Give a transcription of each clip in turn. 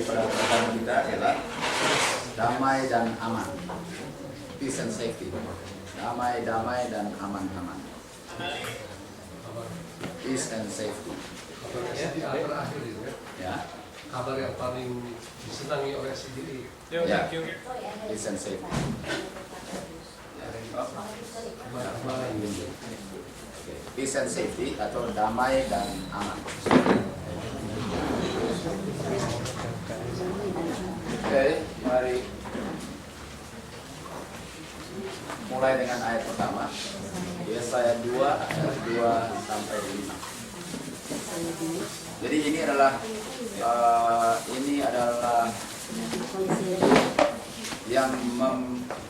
daripada pertama kita adalah damai dan aman. Peace and safety. Damai dan aman. Peace and safety. Di akhir-akhir itu Ya. kabar yang paling disenangi oleh sendiri. Ya. Peace and safety. Peace and safety atau damai dan aman. Oke, mari mulai dengan ayat pertama. Yesaya 2 ayat 2 sampai 5. Jadi ini adalah yang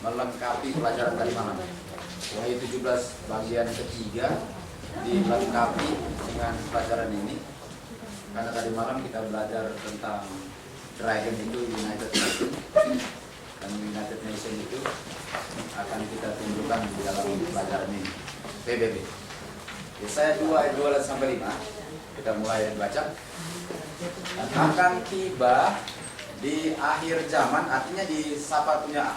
melengkapi pelajaran tadi malam. Wahyu 17 bagian ketiga dilengkapi dengan pelajaran ini. Karena tadi malam kita belajar tentang Dragon itu United Nation, dan United Nation itu akan kita tunjukkan di dalam pelajaran ini. PBB. Yesaya 2 ayat 2 sampai 5. Kita mulai baca. Dan akan tiba di akhir zaman, artinya di satu-satunya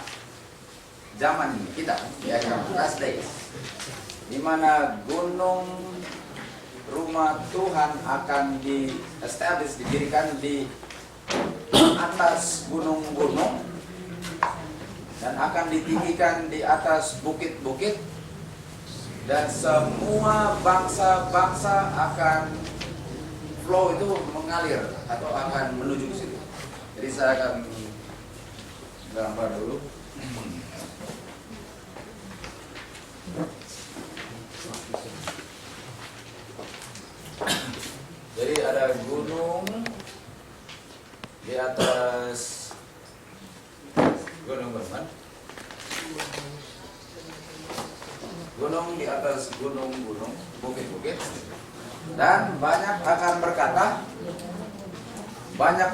zaman ini kita di akhir last days, di mana gunung rumah Tuhan akan didirikan di atas gunung-gunung dan akan ditinggikan di atas bukit-bukit, dan semua bangsa-bangsa akan flow itu mengalir atau akan menuju ke situ. Jadi saya akan gambar dulu. Jadi ada gunung di atas gunung berman. Gunung di atas gunung-gunung, bukit-bukit. Dan banyak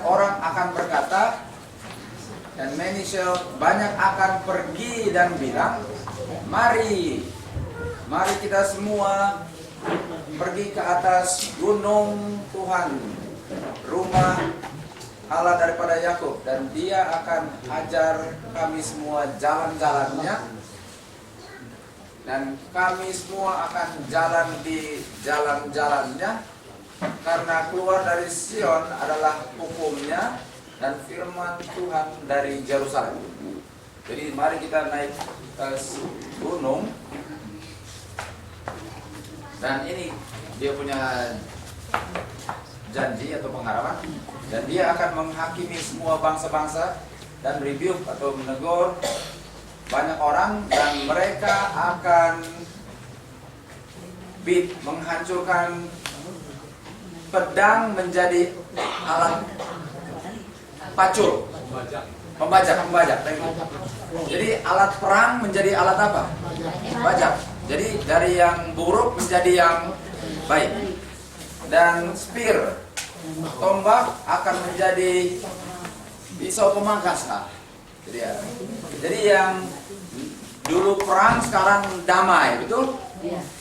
orang akan berkata, dan banyak akan pergi dan bilang, mari kita semua pergi ke atas gunung Tuhan, rumah Allah daripada Yakub, dan Dia akan ajar kami semua jalan-jalannya, dan kami semua akan jalan di jalan-jalannya, karena keluar dari Sion adalah hukumnya dan firman Tuhan dari Yerusalem. Jadi mari kita naik ke gunung, dan ini dia punya janji atau pengharapan, dan dia akan menghakimi semua bangsa-bangsa dan rebuke atau menegur banyak orang, dan mereka akan menghancurkan pedang menjadi alat pacul, pembajak. Jadi alat perang menjadi alat apa? Bajak. Jadi dari yang buruk menjadi yang baik. Dan spear, tombak akan menjadi pisau pemangkas. Jadi yang dulu perang sekarang damai, betul?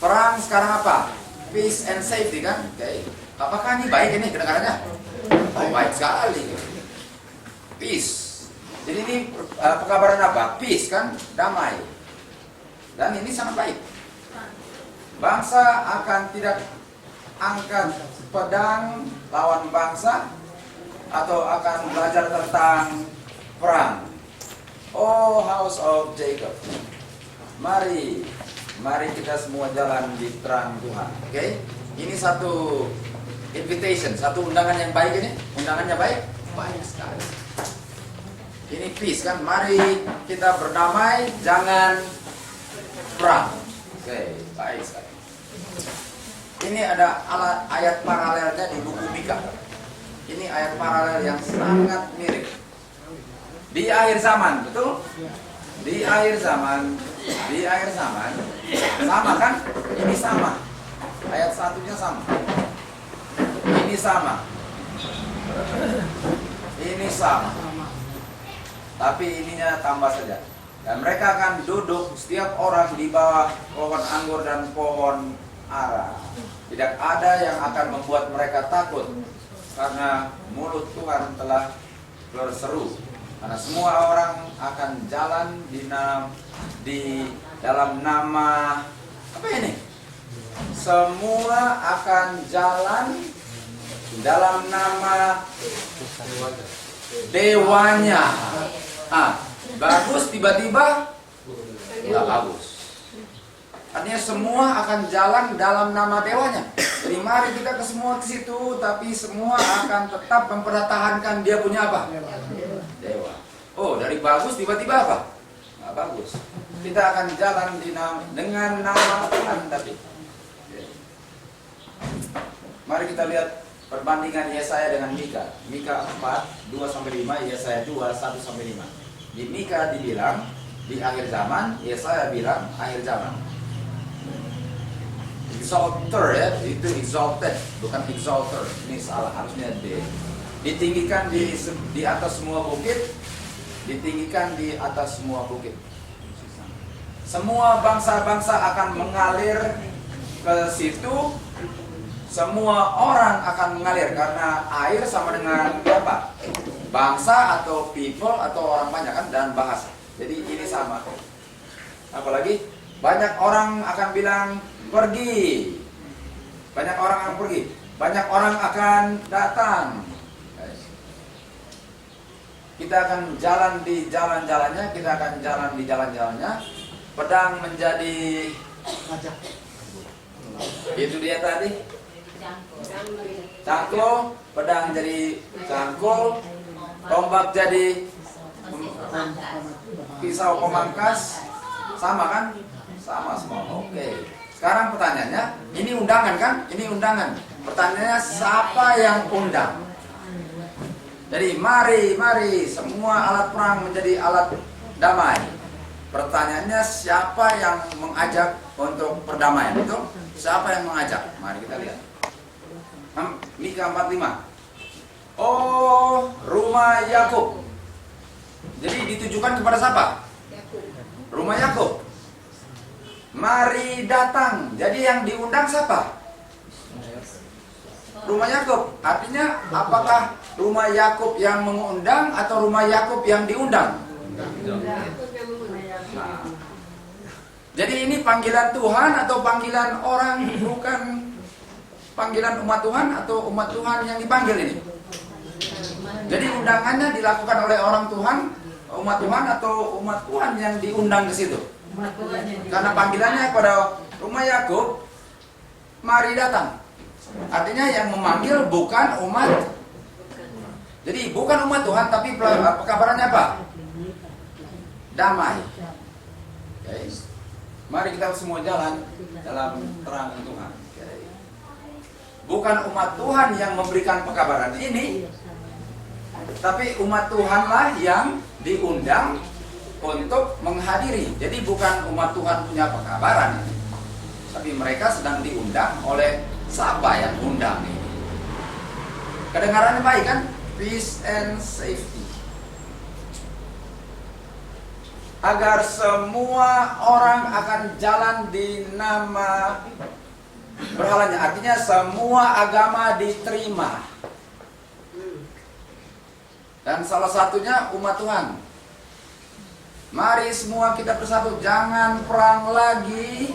Perang sekarang apa? Peace and safety, kan? Okay. Apakah ini baik ini kedengarannya? Oh, baik sekali. Peace. Jadi ini pekabaran apa? Peace, kan? Damai. Dan ini sangat baik. Bangsa akan tidak angkat pedang lawan bangsa atau akan belajar tentang perang. Oh, house of Jacob, mari kita semua jalan di terang Tuhan. Oke? Ini satu invitation, satu undangan yang baik ini. Undangannya baik? Baik sekali. Ini peace, kan? Mari kita berdamai, jangan perang. Oke, baik sekali. Ini ada ayat paralelnya di buku Mika. Ini ayat paralel yang sangat mirip. Di akhir zaman, betul? Di akhir zaman, sama kan? Ini sama. Ayat satunya sama. Ini sama. Ini sama. Tapi ininya tambah saja. Dan mereka akan duduk setiap orang di bawah pohon anggur dan pohon ara. Tidak ada yang akan membuat mereka takut, karena mulut Tuhan telah berseru. Karena semua orang akan jalan di dalam nama apa ini? Semua akan jalan dalam nama dewanya. Bagus tiba-tiba nggak bagus. Artinya semua akan jalan dalam nama dewanya. Jadi mari kita ke semua ke situ, tapi semua akan tetap mempertahankan dia punya apa? Dewa. Oh, dari bagus tiba-tiba apa? Nggak bagus. Kita akan jalan dengan nama Tuhan tapi. Mari kita lihat perbandingan Yesaya dengan Mika. Mika 4, 2-5, Yesaya 2, 1-5. Di Mika dibilang di akhir zaman, Yesaya bilang akhir zaman. Exalter ya, itu exalted, bukan exalter. Ini salah, harusnya D. Ditinggikan di atas semua bukit, ditinggikan di atas semua bukit. Semua bangsa-bangsa akan mengalir ke situ. Semua orang akan mengalir karena air sama dengan apa? Bangsa atau people atau orang banyak kan, dan bahasa. Jadi ini sama. Apalagi banyak orang akan bilang pergi. Banyak orang akan pergi. Banyak orang akan datang. Kita akan jalan di jalan-jalannya, kita akan jalan di jalan-jalannya. Pedang menjadi itu dia tadi. Cangkul, pedang jadi cangkul, tombak jadi pisau pemangkas, sama kan? Sama semua. Oke. Sekarang pertanyaannya, ini undangan kan? Ini undangan. Pertanyaannya siapa yang undang? Jadi mari semua alat perang menjadi alat damai. Pertanyaannya siapa yang mengajak untuk perdamaian itu? Siapa yang mengajak? Mari kita lihat. Mika 4:5. Oh, rumah Yakub. Jadi ditujukan kepada siapa? Rumah Yakub. Mari datang. Jadi yang diundang siapa? Rumah Yakub. Artinya apakah rumah Yakub yang mengundang atau rumah Yakub yang diundang? Nah. Jadi ini panggilan Tuhan atau panggilan orang, bukan panggilan umat Tuhan atau umat Tuhan yang dipanggil ini? Jadi undangannya dilakukan oleh orang Tuhan, umat Tuhan atau umat Tuhan yang diundang ke situ? Karena panggilannya pada rumah Yakub, mari datang. Artinya yang memanggil bukan umat. Jadi bukan umat Tuhan, tapi kabarannya apa? Damai. Okay. Mari kita semua jalan dalam terang Tuhan. Okay. Bukan umat Tuhan yang memberikan pekabaran ini, tapi umat Tuhanlah yang diundang untuk menghadiri. Jadi bukan umat Tuhan punya pekabaran ini, tapi mereka sedang diundang oleh siapa yang undang ini. Kedengarannya baik kan? Peace and safety. Agar semua orang akan jalan di nama berhalanya. Artinya semua agama diterima. Dan salah satunya umat Tuhan. Mari semua kita bersatu, jangan perang lagi,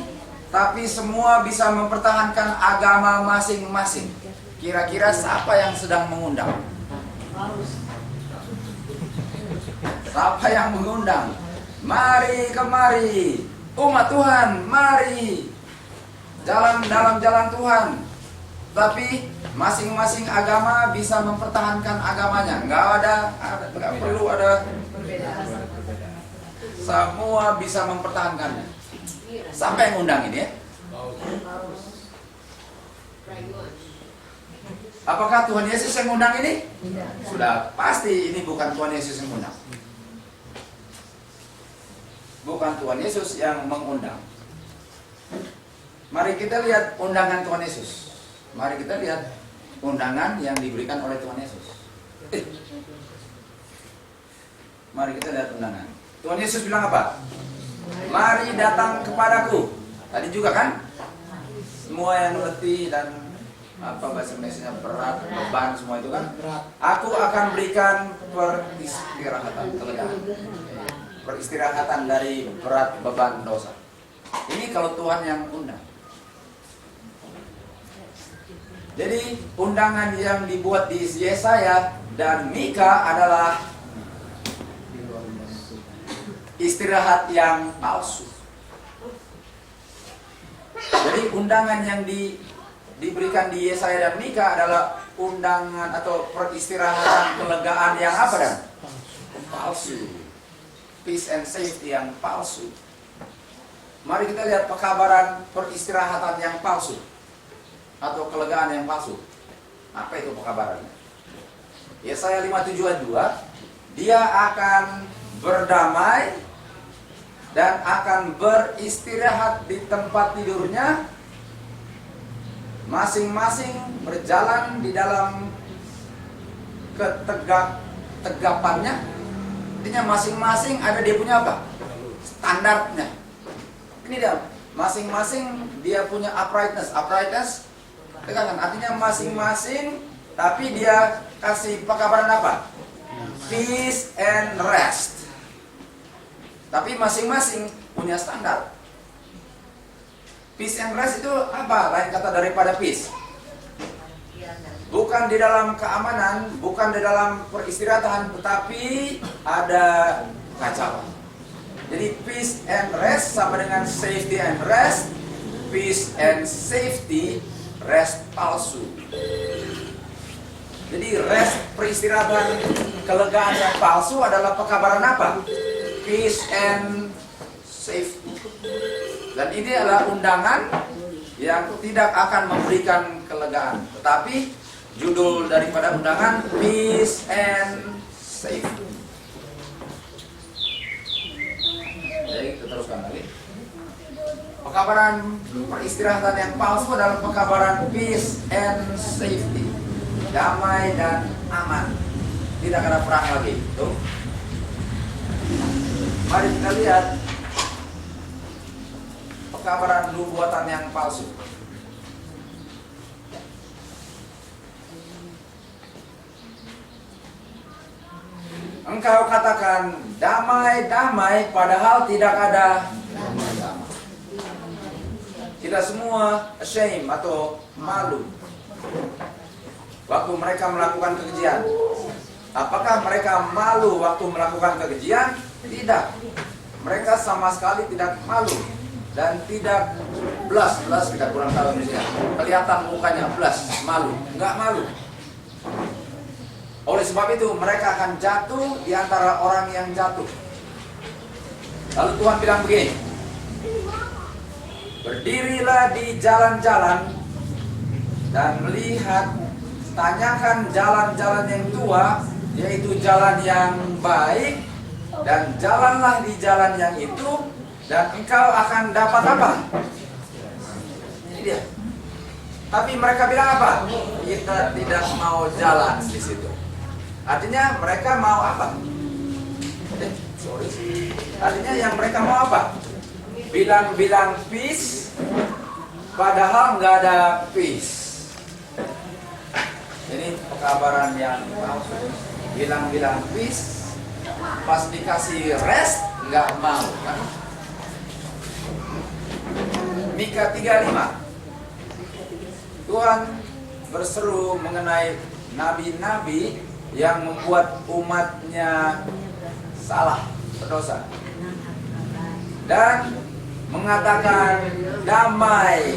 tapi semua bisa mempertahankan agama masing-masing. Kira-kira siapa yang sedang mengundang? Siapa yang mengundang? Mari kemari, umat Tuhan, mari jalan dalam jalan Tuhan. Tapi masing-masing agama bisa mempertahankan agamanya. Nggak perlu ada. Semua bisa mempertahankannya. Siapa yang undang ini ya? Apakah Tuhan Yesus yang undang ini? Sudah pasti ini bukan Tuhan Yesus yang undang. Bukan Tuhan Yesus yang mengundang. Mari kita lihat undangan Tuhan Yesus. Mari kita lihat undangan yang diberikan oleh Tuhan Yesus. Mari kita lihat undangan. Tuhan Yesus bilang apa? Mari datang kepadaku. Tadi juga kan? Semua yang letih dan apa bahasa Indonesia, berat, beban, semua itu kan. Aku akan berikan peristirahatan, kelegaan, peristirahatan dari berat beban dosa. Ini kalau Tuhan yang undang. Jadi undangan yang dibuat di Yesaya dan Mika adalah istirahat yang palsu. Jadi undangan yang diberikan di Yesaya dan Mika adalah undangan atau peristirahatan kelegaan yang apa dan? Palsu. Peace and safety yang palsu. Mari kita lihat pekabaran peristirahatan yang palsu atau kelegaan yang palsu. Apa itu pekabarannya? Yesaya 57 ayat 2, dia akan berdamai dan akan beristirahat di tempat tidurnya, masing-masing berjalan di dalam ketegapannya. Artinya masing-masing ada dia punya apa? Standarnya. Ini dia, masing-masing dia punya uprightness. Uprightness, tegangan. Artinya masing-masing, tapi dia kasih pekabaran apa? Peace and rest. Tapi masing-masing punya standar. Peace and rest itu apa? Lain kata daripada peace. Bukan di dalam keamanan, bukan di dalam peristirahatan, tetapi ada kacauan. Jadi peace and rest sama dengan safety and rest. Peace and safety, rest palsu. Jadi rest, peristirahatan, kelegaan yang palsu adalah pekabaran apa? Peace and safety. Dan ini adalah undangan yang tidak akan memberikan kelegaan, tetapi judul daripada undangan Peace and Safety. Jadi kita teruskan lagi. Pekabaran peristirahatan yang palsu adalah pekabaran peace and safety, damai dan aman. Tidak ada perang lagi. Tuh. Mari kita lihat pekabaran nubuatan yang palsu. Engkau katakan damai-damai padahal tidak ada damai. Kita semua ashamed atau malu waktu mereka melakukan kekejian. Apakah mereka malu waktu melakukan kekejian? Tidak. Mereka sama sekali tidak malu dan tidak blush kita kurang tahu Indonesia. Kelihatan mukanya blush, malu, enggak malu. Oleh sebab itu mereka akan jatuh di antara orang yang jatuh. Lalu Tuhan bilang begini, berdirilah di jalan-jalan dan melihat, tanyakan jalan-jalan yang tua, yaitu jalan yang baik, dan jalanlah di jalan yang itu, dan engkau akan dapat apa? Ini dia. Tapi mereka bilang apa? Kita tidak mau jalan di situ. Artinya mereka mau apa? Artinya yang mereka mau apa? Bilang-bilang peace, padahal nggak ada peace. Ini pekabaran yang palsu. Bilang-bilang peace, pas dikasih rest nggak mau kan? Mika 3:5. Tuhan berseru mengenai nabi-nabi yang membuat umatnya salah, berdosa, dan mengatakan damai.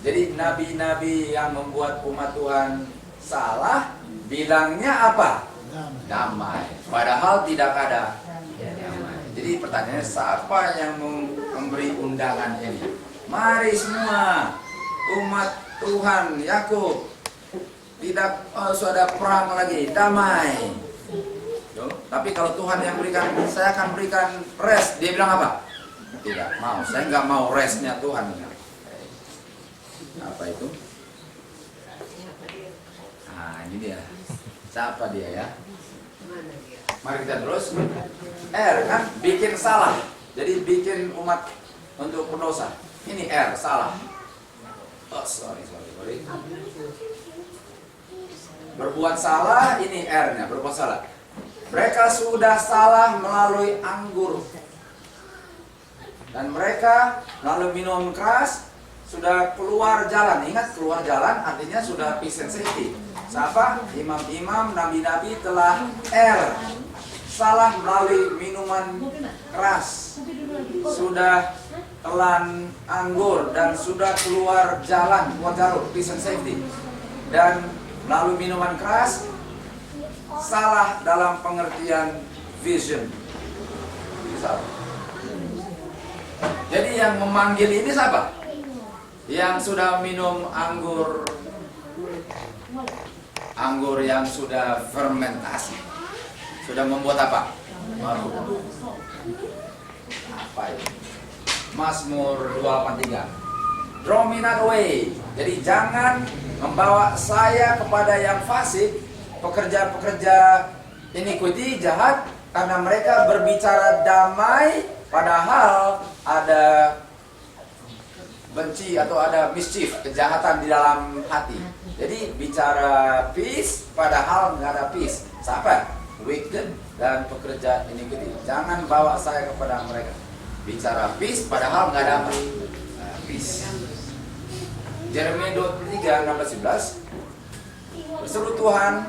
Jadi nabi-nabi yang membuat umat Tuhan salah, bilangnya apa? Damai. Padahal tidak ada damai. Jadi pertanyaannya, siapa yang memberi undangan ini? Mari semua umat Tuhan Yakub, tidak sudah perang lagi, damai. Tapi kalau Tuhan yang berikan, saya akan berikan rest. Dia bilang apa? Tidak mau, saya nggak mau restnya Tuhan. Apa itu? Nah ini dia. Siapa dia ya? Mari kita terus. R kan bikin salah. Jadi bikin umat untuk berdosa. Ini R, salah. Oh, sorry. Berbuat salah, ini R-nya, berbuat salah. Mereka sudah salah melalui anggur. Dan mereka melalui minum keras sudah keluar jalan. Ingat, keluar jalan artinya sudah peace and safety. Siapa? Imam-imam, nabi-nabi telah salah melalui minuman keras. Sudah telan anggur dan sudah keluar jalan, keluar jalur, peace and safety. Dan melalui minuman keras salah dalam pengertian vision. Salah. Jadi yang memanggil ini siapa? Yang sudah minum anggur yang sudah fermentasi. Sudah membuat apa? Mabuk. Apa ini? Mazmur 283. Draw me not away. Jadi jangan membawa saya kepada yang fasik, pekerja-pekerja iniquity, jahat, karena mereka berbicara damai padahal ada benci atau ada mischief, kejahatan di dalam hati. Jadi bicara peace padahal nggak ada peace. Siapa? Wicked dan pekerja iniquity. Jangan bawa saya kepada mereka. Bicara peace padahal nggak ada apa? Peace. Yeremia 23, 16-11. Berseru Tuhan,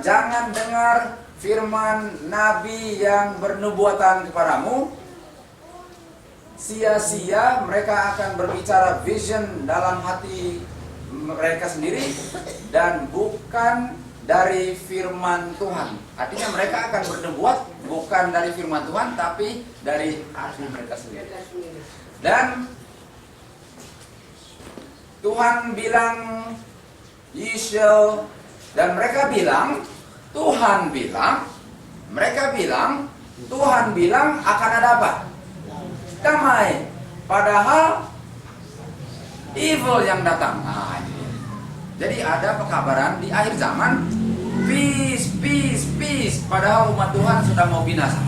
jangan dengar firman nabi yang bernubuatan kepadamu. Sia-sia mereka akan berbicara vision dalam hati mereka sendiri dan bukan dari firman Tuhan. Artinya mereka akan bernubuat bukan dari firman Tuhan tapi dari hati mereka sendiri. Dan Tuhan bilang ye shall, dan mereka bilang Tuhan bilang akan ada apa? Damai. Padahal evil yang datang. Nah, ini. Jadi ada pekabaran di akhir zaman peace, peace, peace. Padahal umat Tuhan sudah mau binasa.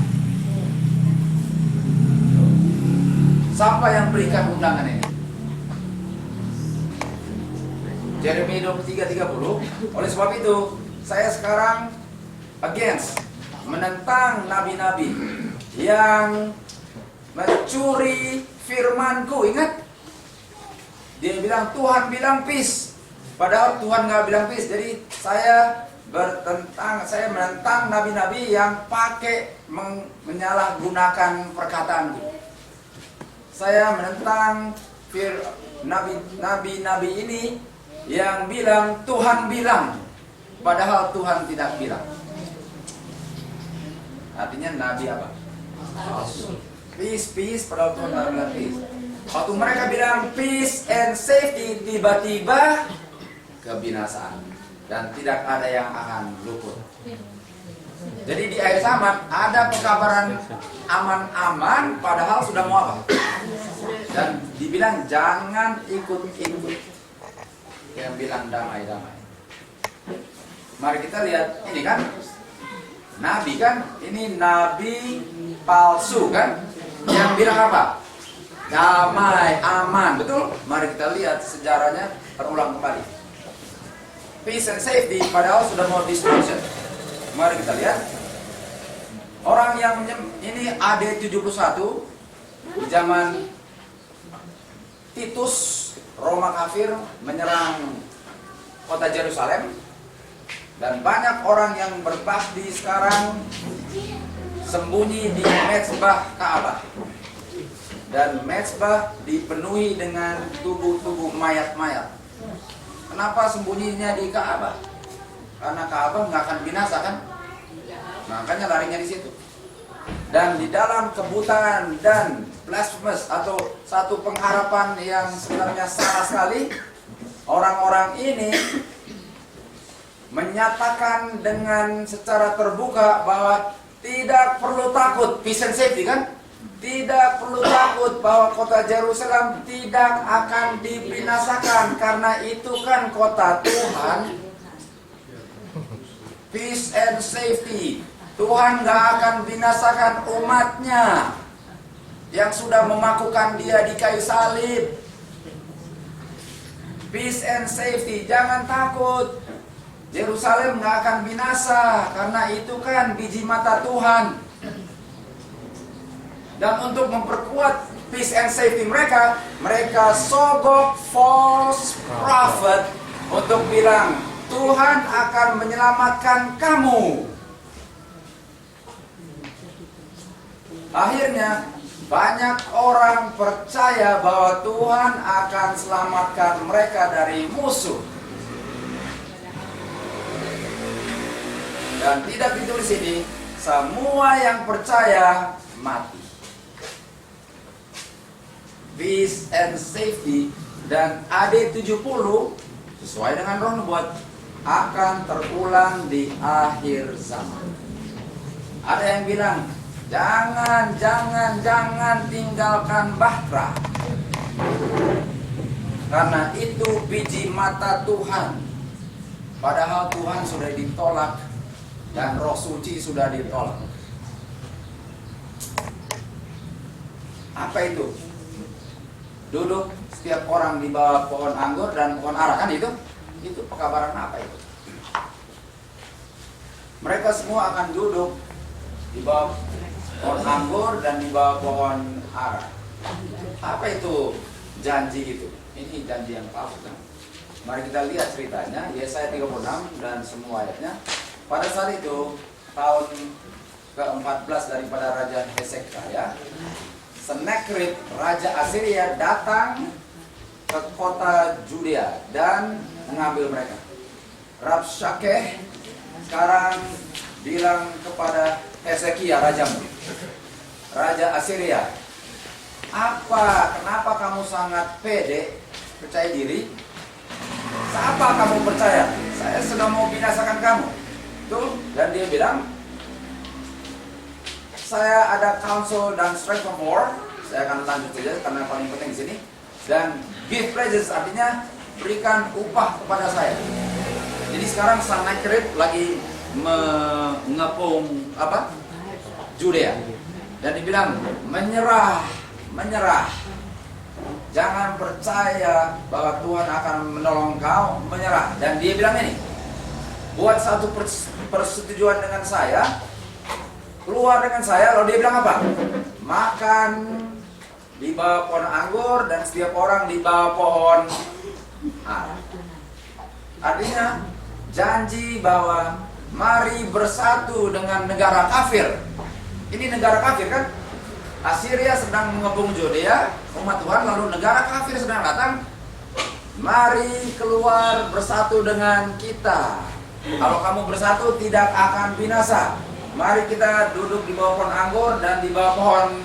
Siapa yang berikan undangan ini? Yeremia 23:30. Oleh sebab itu, saya sekarang menentang nabi-nabi yang mencuri firmanku. Ingat, dia bilang Tuhan bilang peace, padahal Tuhan nggak bilang peace. Jadi saya menentang nabi-nabi yang pakai menyalahgunakan perkataanku. Saya menentang nabi-nabi ini yang bilang Tuhan bilang, padahal Tuhan tidak bilang. Artinya nabi apa? Peace, peace, padahal Tuhan tidak bilang peace. Waktu mereka bilang peace and safety, tiba-tiba kebinasaan dan tidak ada yang akan luput. Jadi di akhir zaman ada pekabaran aman-aman, padahal sudah mau apa? Dan dibilang jangan ikut-ikut yang bilang damai-damai. Mari kita lihat ini kan, nabi kan, ini nabi palsu kan, yang bilang apa? Damai, aman, betul? Mari kita lihat sejarahnya terulang kembali. Peace and safety, padahal sudah mau destruction. Mari kita lihat. Orang yang ini AD 71 di zaman Titus, Roma kafir menyerang kota Yerusalem, dan banyak orang yang berbakti sekarang sembunyi di mezbah Ka'bah, dan mezbah dipenuhi dengan tubuh-tubuh mayat-mayat. Kenapa sembunyinya di Ka'bah? Karena Ka'bah nggak akan binasa kan? Makanya larinya di situ. Dan di dalam kebutaan dan blasphemous atau satu pengharapan yang sebenarnya salah sekali, orang-orang ini menyatakan dengan secara terbuka bahwa tidak perlu takut, peace and safety kan? Tidak perlu takut bahwa kota Yerusalem tidak akan dibinasakan karena itu kan kota Tuhan. Peace and safety. Tuhan gak akan binasakan umatnya yang sudah memakukan dia di kayu salib. Peace and safety, jangan takut. Yerusalem nggak akan binasa karena itu kan biji mata Tuhan. Dan untuk memperkuat peace and safety mereka, mereka sogok false prophet untuk bilang Tuhan akan menyelamatkan kamu. Akhirnya banyak orang percaya bahwa Tuhan akan selamatkan mereka dari musuh. Dan tidak ditulis ini, semua yang percaya mati. Peace and safety dan AD 70 sesuai dengan roh nubuat akan terulang di akhir zaman. Ada yang bilang, jangan tinggalkan bahtera. Karena itu biji mata Tuhan. Padahal Tuhan sudah ditolak dan Roh Suci sudah ditolak. Apa itu? Duduk setiap orang di bawah pohon anggur dan pohon ara, kan itu? Itu pekabaran apa itu? Mereka semua akan duduk di bawah pohon anggur dan di bawah pohon ara. Apa itu janji itu? Ini janji yang palsu kan? Mari kita lihat ceritanya, Yesaya 36 dan semua ayatnya. Pada saat itu, tahun ke-14 daripada Raja Hezekia, Sennacherib, Raja Assyria datang ke kota Judea dan mengambil mereka. Rabshakeh sekarang bilang kepada Hezekia, rajamu, Raja Assyria, kenapa kamu sangat pede, percaya diri? Siapa kamu percaya? Saya sudah mau binasakan kamu. Tuh, dan dia bilang, saya ada counsel dan strength of war. Saya akan lanjut saja karena paling penting di sini. Dan give praises artinya berikan upah kepada saya. Jadi sekarang Sennacherib lagi mengepung Judea. Dan dibilang menyerah. Jangan percaya bahwa Tuhan akan menolong kau, menyerah. Dan dia bilang ini, buat satu persetujuan dengan saya, keluar dengan saya. Lalu dia bilang apa? Makan di bawah pohon anggur dan setiap orang di bawah pohon ara. Artinya janji bahwa mari bersatu dengan negara kafir. Ini negara kafir kan? Assyria sedang mengepung Judea, umat Tuhan, lalu negara kafir sedang datang. Mari keluar bersatu dengan kita. Kalau kamu bersatu tidak akan binasa. Mari kita duduk di bawah pohon anggur dan di bawah pohon.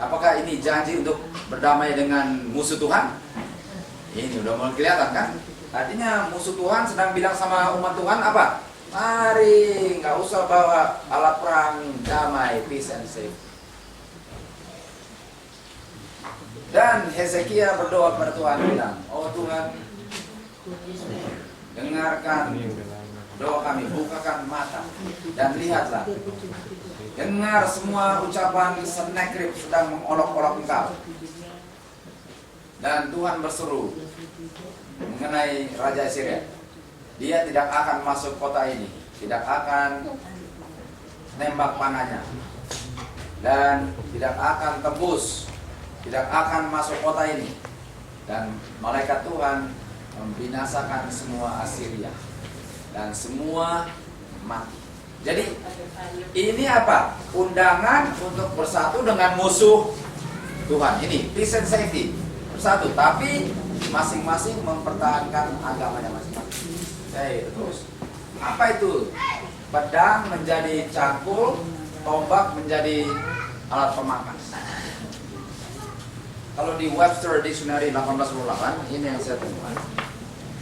Apakah ini janji untuk berdamai dengan musuh Tuhan? Ini udah mulai kelihatan kan? Artinya musuh Tuhan sedang bilang sama umat Tuhan apa? Mari, nggak usah bawa alat perang, damai, peace and safe. Dan Hezekia berdoa kepada Tuhan bilang, oh Tuhan, dengarkan doa kami, bukakan mata dan lihatlah. Dengar semua ucapan Sennacherib sedang mengolok-olok engkau. Dan Tuhan berseru mengenai Raja Assyria. Dia tidak akan masuk kota ini, tidak akan nembak panahnya, dan tidak akan tembus, tidak akan masuk kota ini. Dan malaikat Tuhan membinasakan semua Assyria dan semua mati. Jadi ini apa? Undangan untuk bersatu dengan musuh Tuhan. Ini peace and safety, bersatu, tapi masing-masing mempertahankan agamanya masing-masing. Oke, terus apa itu? Pedang menjadi cangkul, tombak menjadi alat pemangkas. Kalau di Webster Dictionary 1828, ini yang saya temukan.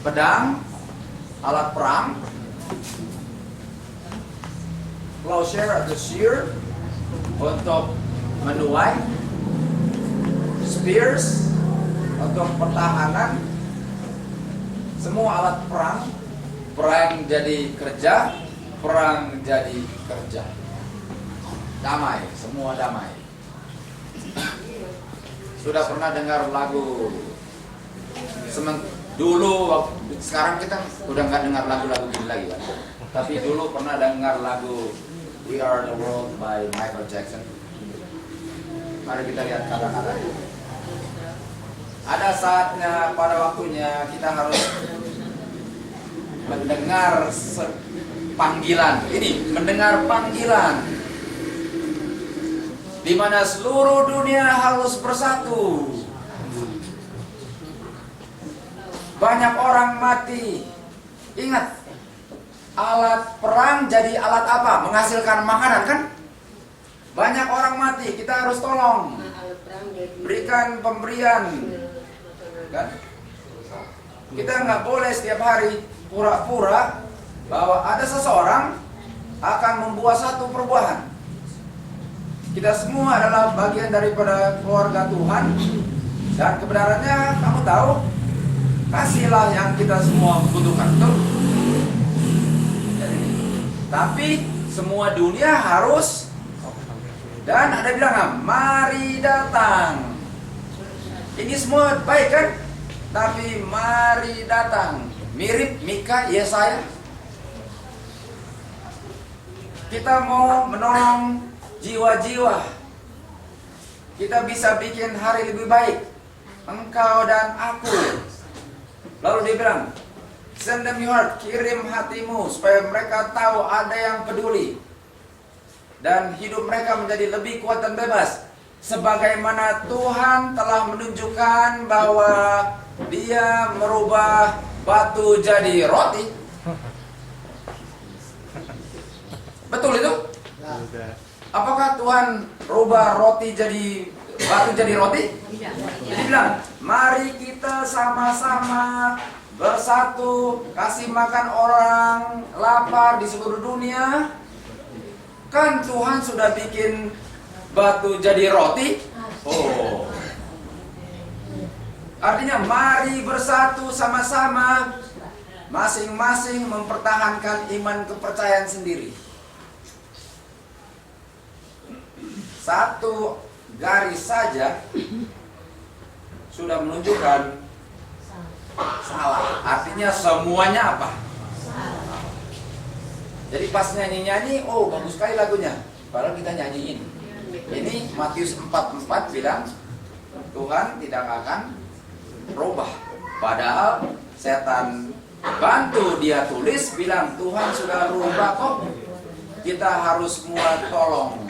Pedang, alat perang, plowshare atau shear untuk menuai, spears untuk pertahanan, semua alat perang. Perang jadi kerja, perang jadi kerja. Damai, semua damai. Sudah pernah dengar lagu dulu, sekarang kita udah nggak dengar lagu-lagu gini lagi kan? Tapi dulu pernah dengar lagu We Are the World by Michael Jackson. Mari kita lihat kata-katanya. Ada saatnya, pada waktunya kita harus mendengar panggilan. Ini mendengar panggilan di mana seluruh dunia harus bersatu. Banyak orang mati. Ingat, alat perang jadi alat apa? Menghasilkan makanan kan? Banyak orang mati, kita harus tolong. Berikan pemberian. Kan? Kita nggak boleh setiap hari pura-pura bahwa ada seseorang akan membuat satu perbuahan. Kita semua adalah bagian daripada keluarga Tuhan. Dan kebenarannya kamu tahu, kasihlah yang kita semua butuhkan, betul? Tapi semua dunia harus, dan ada bilang, mari datang. Ini semua baik kan? Tapi mari datang. Mirip Mika, Yesaya. Kita mau menolong jiwa-jiwa. Kita bisa bikin hari lebih baik. Engkau dan aku. Lalu dia bilang, send them your heart, kirim hatimu supaya mereka tahu ada yang peduli. Dan hidup mereka menjadi lebih kuat dan bebas. Sebagaimana Tuhan telah menunjukkan bahwa Dia merubah batu jadi roti. Betul itu? Apakah Tuhan rubah roti jadi batu jadi roti? Jadi bilang, mari kita sama-sama bersatu, kasih makan orang lapar di seluruh dunia. Kan Tuhan sudah bikin batu jadi roti. Oh, artinya mari bersatu sama-sama, masing-masing mempertahankan iman kepercayaan sendiri. Satu garis saja sudah menunjukkan salah. Artinya semuanya apa? Jadi pas nyanyi-nyanyi, oh bagus sekali lagunya. Padahal kita nyanyiin. Ini Matius 4:4 bilang Tuhan tidak akan berubah. Padahal setan bantu dia tulis bilang Tuhan sudah berubah kok. Kita harus semua tolong.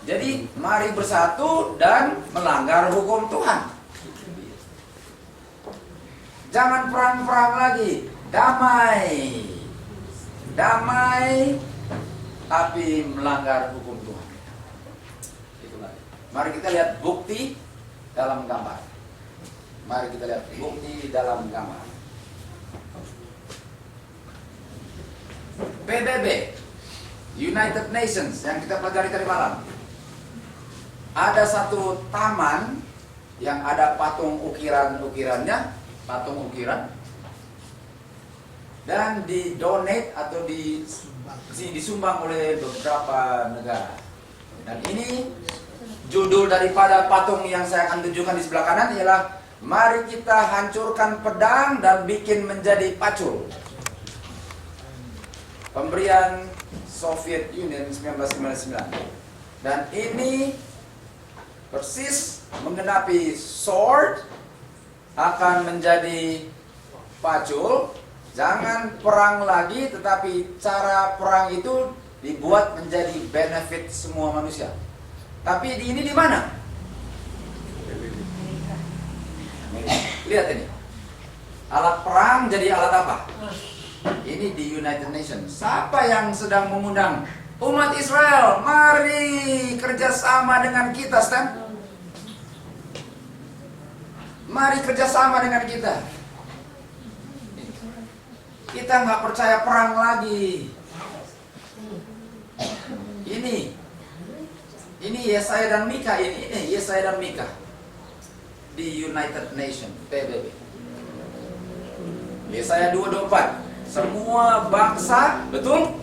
Jadi mari bersatu dan melanggar hukum Tuhan. Jangan perang-perang lagi. Damai. Damai tapi melanggar hukum Tuhan. Itulah. Mari kita lihat bukti dalam gambar. Mari kita lihat bukti dalam gambar. PBB, United Nations yang kita pelajari tadi malam. Ada satu taman yang ada patung ukiran-ukirannya, patung ukiran, dan didonate atau disumbang oleh beberapa negara. Dan ini judul daripada patung yang saya akan tunjukkan di sebelah kanan ialah mari kita hancurkan pedang dan bikin menjadi pacul. Pemberian Soviet Union 1999. Dan ini persis menggenapi sword akan menjadi pacul. Jangan perang lagi, tetapi cara perang itu dibuat menjadi benefit semua manusia. Tapi ini di mana? Lihat ini. Alat perang jadi alat apa? Ini di United Nations. Siapa yang sedang mengundang umat Israel? Mari kerjasama dengan kita, Stan. Mari kerjasama dengan kita. Kita nggak percaya perang lagi. Ini Yesaya dan Mika. Ini Yesaya dan Mika di United Nations PBB. Yesaya 2:24. Semua bangsa, betul?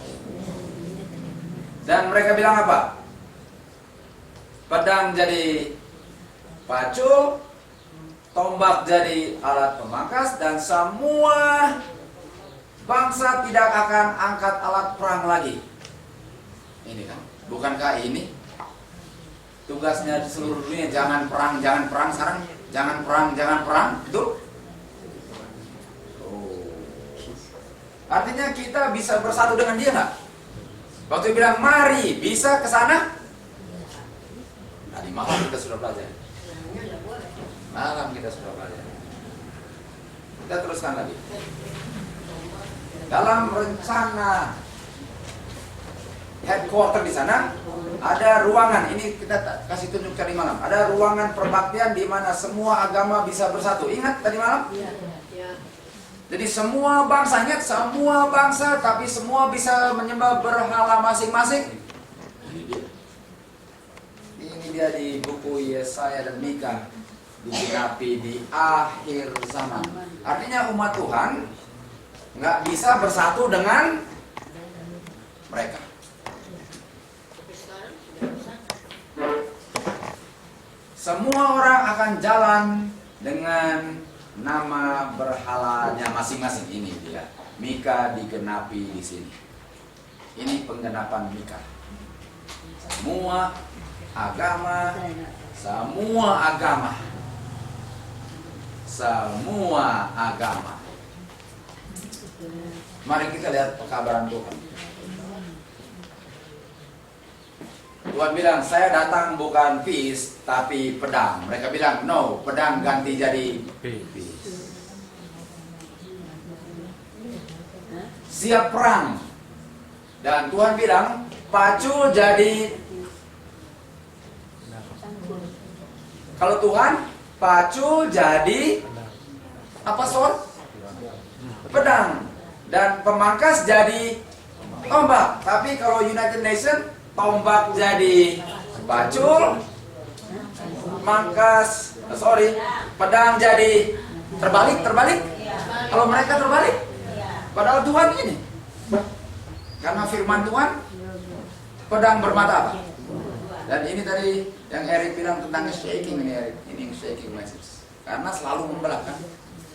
Dan mereka bilang apa? Pedang jadi pacul, tombak jadi alat pemangkas, dan semua bangsa tidak akan angkat alat perang lagi. Ini kan, bukankah ini tugasnya di seluruh dunia? Jangan perang sekarang. Jangan perang, betul? Artinya kita bisa bersatu dengan dia nggak? Waktu dia bilang mari, bisa ke sana? Tadi malam kita sudah belajar. Kita teruskan lagi. Dalam rencana headquarter di sana ada ruangan. Ini kita kasih tunjuk tadi malam. Ada ruangan perbaktian di mana semua agama bisa bersatu. Ingat tadi malam? Jadi semua bangsa, ingat, semua bangsa, tapi semua bisa menyembah berhala masing-masing. Ini dia di buku Yesaya dan Mika, digenapi di akhir zaman. Artinya umat Tuhan nggak bisa bersatu dengan mereka. Semua orang akan jalan dengan nama berhalanya masing-masing. Ini dia, Mika digenapi di sini. Ini penggenapan Mika. Semua agama, Mari kita lihat pekabaran Tuhan. Tuhan bilang, saya datang bukan peace, tapi pedang. Mereka bilang, no, pedang ganti jadi peace. Siap perang. Dan Tuhan bilang, pacul jadi... Kalau Tuhan, pacul jadi... Apa soal? Pedang. Dan pemangkas jadi tombak. Tapi kalau United Nations, tombak jadi pacul, pedang jadi terbalik. Kalau mereka terbalik, padahal Tuhan ini, karena firman Tuhan, pedang bermata apa? Dan ini tadi yang Eric bilang tentang shaking ini, Eric, ini shaking message, karena selalu membelah kan.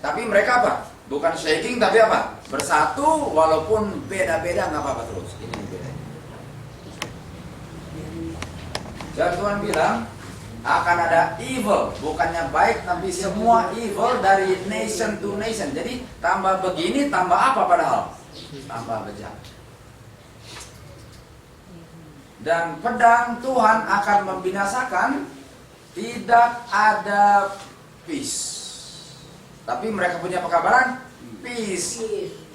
Tapi mereka apa? Bukan shaking tapi apa? Bersatu walaupun beda-beda, nggak apa-apa terus. Ini beda. Dan Tuhan bilang akan ada evil, bukannya baik tapi semua evil dari nation to nation. Jadi tambah begini, tambah apa padahal? Tambah bejat. Dan pedang Tuhan akan membinasakan, tidak ada peace. Tapi mereka punya pekabaran, peace,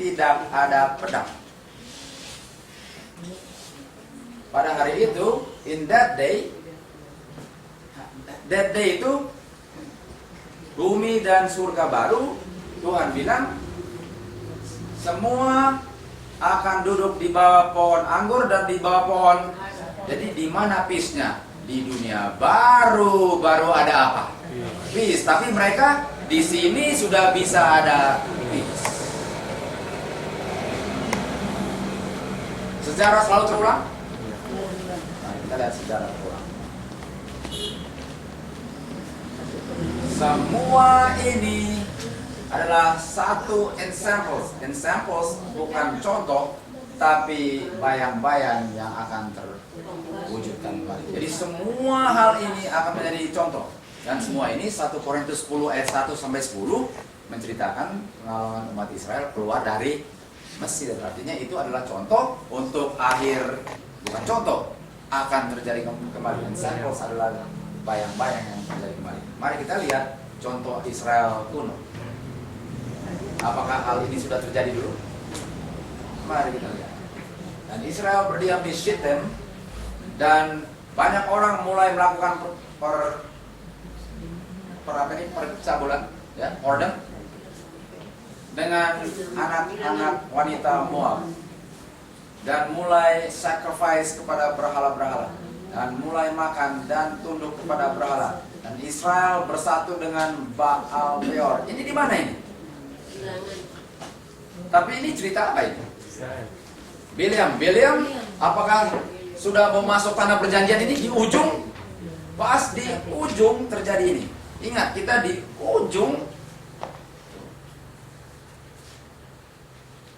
tidak ada pedang. Pada hari itu, in that day itu bumi dan surga baru. Tuhan bilang semua akan duduk di bawah pohon anggur dan di bawah pohon. Jadi di mana peace-nya? Di dunia baru ada apa? Peace. Tapi mereka di sini sudah bisa ada peace. Sejarah selalu terulang. Nah, kita lihat sejarah terulang. Semua ini adalah satu examples. Examples bukan contoh, tapi bayang-bayang yang akan terwujudkan kembali. Jadi semua hal ini akan menjadi contoh. Dan semua ini 1 Korintus 10 ayat 1 sampai 10 menceritakan pengalaman umat Israel keluar dari Mesir. Artinya itu adalah contoh untuk akhir, bukan contoh, akan terjadi kembali. Dan samples adalah bayang-bayang yang terjadi kembali. Mari kita lihat contoh Israel kuno. Apakah hal ini sudah terjadi dulu? Mari kita lihat. Dan Israel berdiam di Shittim, dan banyak orang mulai melakukan percabulan, ya, order dengan anak-anak wanita Moab, dan mulai sacrifice kepada berhala-berhala, dan mulai makan dan tunduk kepada berhala. Dan Israel bersatu dengan Baal Peor. Ini di mana ini? Tapi ini cerita apa ini? Bileam, apakah sudah mau masuk tanah perjanjian ini di ujung? Pas di ujung terjadi ini. Ingat, kita di ujung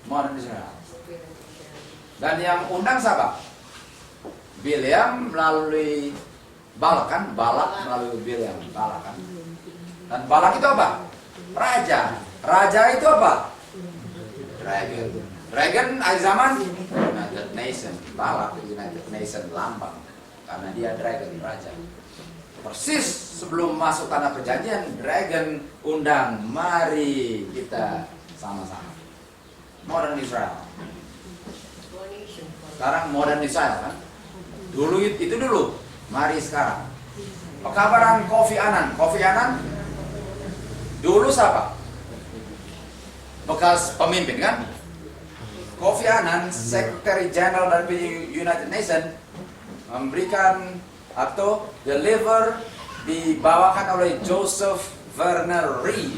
modern Israel. Dan yang undang siapa? Bileam melalui Balak kan? Balak melalui Bileam. Balak kan? Dan Balak itu apa? Raja. Raja itu apa? Dragon. Dragon akhir zaman United Nation. Balak United Nation lambang. Karena dia dragon, raja. Persis sebelum masuk tanah perjanjian, dragon undang, mari kita sama-sama. Modern Israel. Sekarang modern Israel kan? Dulu itu dulu. Mari sekarang. Pekabaran Kofi Annan. Kofi Annan dulu siapa? Bekas pemimpin kan? Kofi Annan, Secretary General dari United Nations, memberikan atau deliver dibawakan oleh Joseph Werner Reed,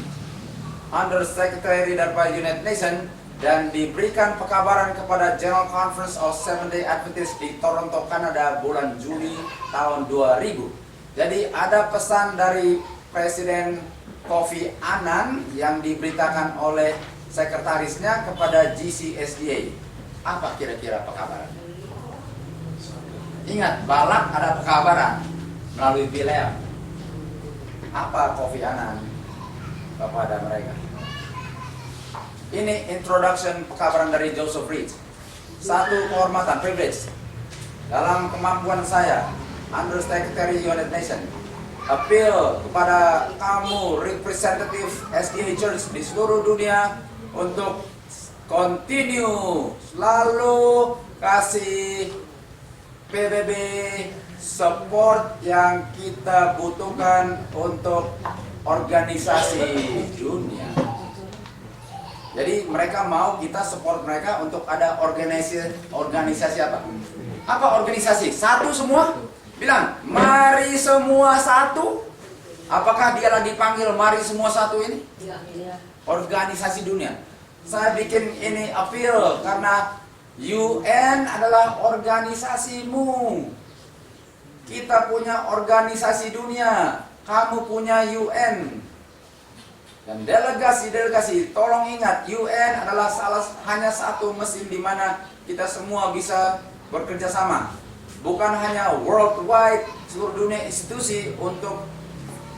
Under Secretary dari United Nations, dan diberikan pekabaran kepada General Conference of Seventh-day Adventists di Toronto, Kanada bulan Juli tahun 2000. Jadi ada pesan dari Presiden Kofi Annan yang diberitakan oleh sekretarisnya kepada GCSDA. Apa kira-kira pekabaran? Ingat, Balak ada pekabaran melalui Bileam. Apa Kofi Annan kepada mereka? Ini introduction pekabaran dari Joseph Reed. Satu kehormatan, privilege. Dalam kemampuan saya, Under Secretary United Nations, appeal kepada kamu representative SDA Church di seluruh dunia untuk continue selalu kasih PBB support yang kita butuhkan untuk organisasi dunia. Jadi mereka mau kita support mereka untuk ada organisasi apa? Apa organisasi? Satu semua? Bilang, mari semua satu. Apakah dia lagi panggil mari semua satu ini? Organisasi dunia. Saya bikin ini appeal karena UN adalah organisasimu. Kita punya organisasi dunia. Kamu punya UN. Dan delegasi-delegasi, tolong ingat, UN adalah hanya satu mesin di mana kita semua bisa bekerja sama. Bukan hanya worldwide, seluruh dunia institusi untuk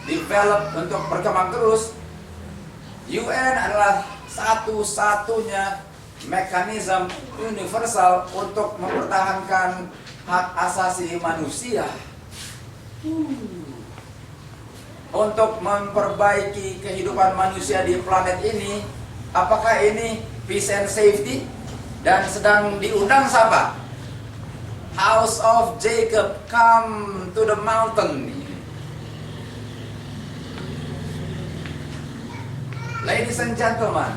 develop, untuk berkembang terus. UN adalah satu-satunya mekanisme universal untuk mempertahankan hak asasi manusia. Untuk memperbaiki kehidupan manusia di planet ini. Apakah ini peace and safety? Dan sedang diundang siapa? House of Jacob, come to the mountain. Ladies and gentlemen,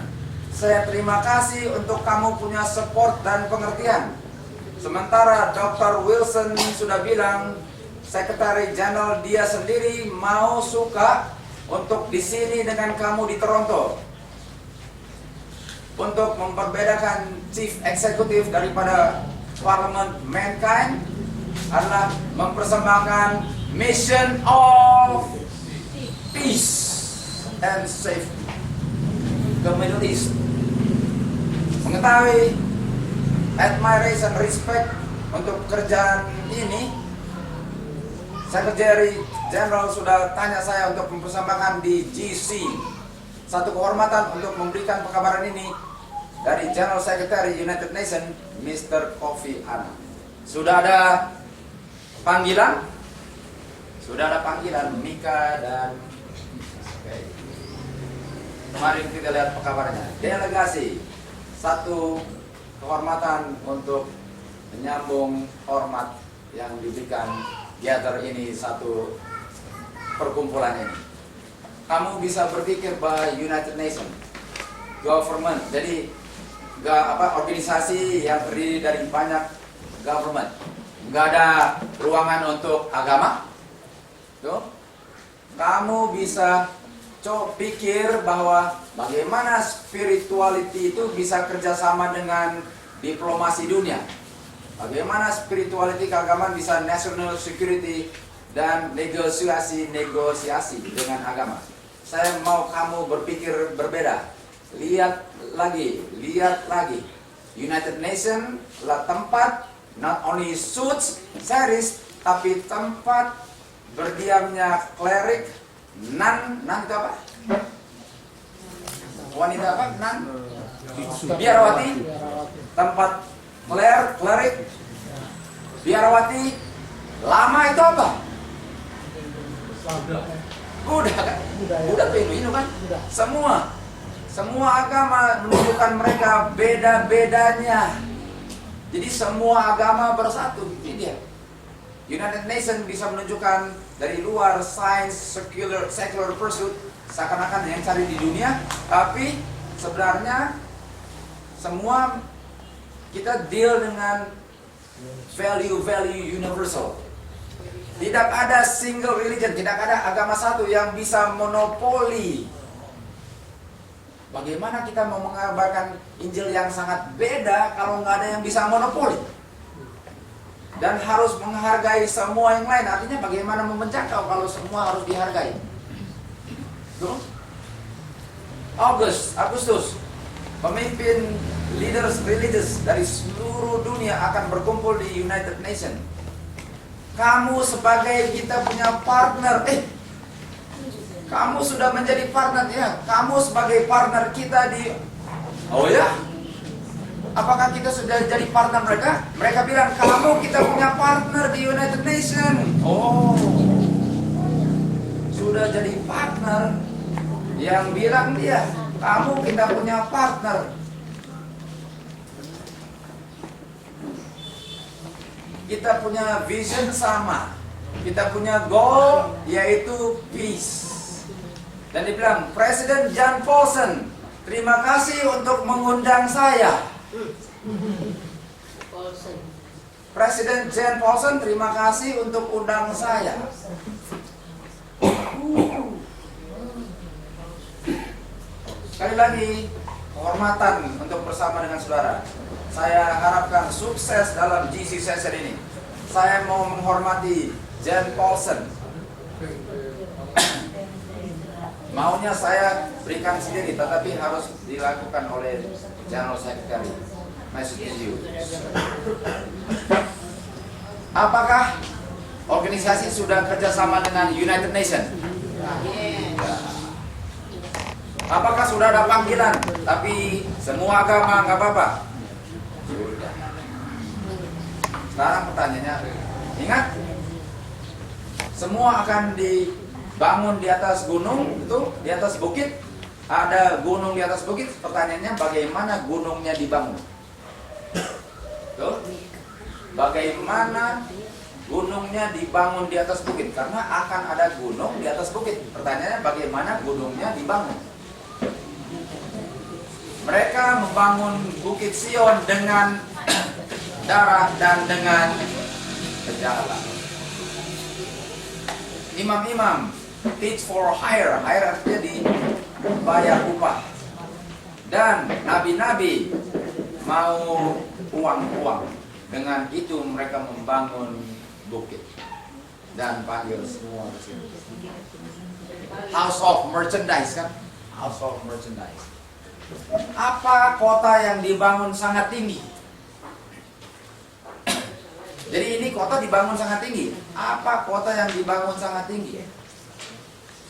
saya terima kasih untuk kamu punya support dan pengertian. Sementara Dr. Wilson sudah bilang, Sekretari Jenderal dia sendiri mau suka untuk di sini dengan kamu di Toronto. Untuk memperbedakan Chief Executive daripada Parliament Mankind adalah mempersembahkan Mission of Peace and Safety ke Middle East. Mengetahui admiration, respect untuk pekerjaan ini, Sekretari Jenderal sudah tanya saya untuk mempersembahkan di GC. Satu kehormatan untuk memberikan pekabaran ini dari General Secretary United Nations, Mr. Kofi Annan. Sudah ada panggilan? Sudah ada panggilan Mika dan mari kita lihat pekabarannya. Delegasi, satu kehormatan untuk menyambung hormat yang diberikan gather ini, satu perkumpulan ini. Kamu bisa berpikir bahwa United Nations government, jadi organisasi yang terdiri dari banyak government, nggak ada ruangan untuk agama. Tuh, kamu bisa pikir bahwa bagaimana spirituality itu bisa kerjasama dengan diplomasi dunia. Bagaimana spirituality keagamaan bisa national security dan negosiasi dengan agama. Saya mau kamu berpikir berbeda. Lihat lagi. United Nations adalah tempat not only suits, series, tapi tempat berdiamnya klerik, nan itu apa? Wanita apa? Nan? Biarawati. Tempat klerik, biarawati. Lama itu apa? Buddha kan? Buddha tuh Hindu kan? Semua agama menunjukkan mereka beda-bedanya. Jadi semua agama bersatu. Ini dia. United Nations bisa menunjukkan dari luar science, secular pursuit, seakan-akan yang cari di dunia, tapi sebenarnya semua kita deal dengan value universal. Tidak ada single religion, tidak ada agama satu yang bisa monopoli. Bagaimana kita mau mengabarkan Injil yang sangat beda kalau nggak ada yang bisa monopoli? Dan harus menghargai semua yang lain. Artinya bagaimana menjangkau kalau semua harus dihargai? Tuh. Agustus, pemimpin leaders religious dari seluruh dunia akan berkumpul di United Nations. Kamu sebagai kita punya partner, kamu sudah menjadi partner ya. Kamu sebagai partner kita di, oh ya? Apakah kita sudah jadi partner mereka? Mereka bilang, kamu kita punya partner di United Nations. Oh, sudah jadi partner. Yang bilang dia, kamu kita punya partner. Kita punya vision sama. Kita punya goal, yaitu peace. Dan dibilang, Presiden John Paulson, terima kasih untuk mengundang saya. Presiden John Paulson, terima kasih untuk undang saya. Sekali lagi, kehormatan untuk bersama dengan saudara. Saya harapkan sukses dalam GC session ini. Saya mau menghormati John Paulson. Maunya saya berikan sendiri, tetapi harus dilakukan oleh General Secretary. Message to you. Apakah organisasi sudah kerjasama dengan United Nations? Apakah sudah ada panggilan? Tapi semua agama nggak apa-apa. Sudah. Sekarang pertanyaannya, ingat, semua akan dibangun di atas gunung, itu di atas bukit. Ada gunung di atas bukit. Pertanyaannya, bagaimana gunungnya dibangun? Tuh. Bagaimana gunungnya dibangun di atas bukit? Karena akan ada gunung di atas bukit. Pertanyaannya, bagaimana gunungnya dibangun? Mereka membangun Bukit Sion dengan darah dan dengan gejala. Imam-imam teach for hire. Hire artinya dibayar upah. Dan nabi-nabi mau uang-uang. Dengan itu mereka membangun bukit dan panggil semua ke sini. House of merchandise kan? House of merchandise. Apa kota yang dibangun sangat tinggi? Jadi ini kota dibangun sangat tinggi. Apa kota yang dibangun sangat tinggi?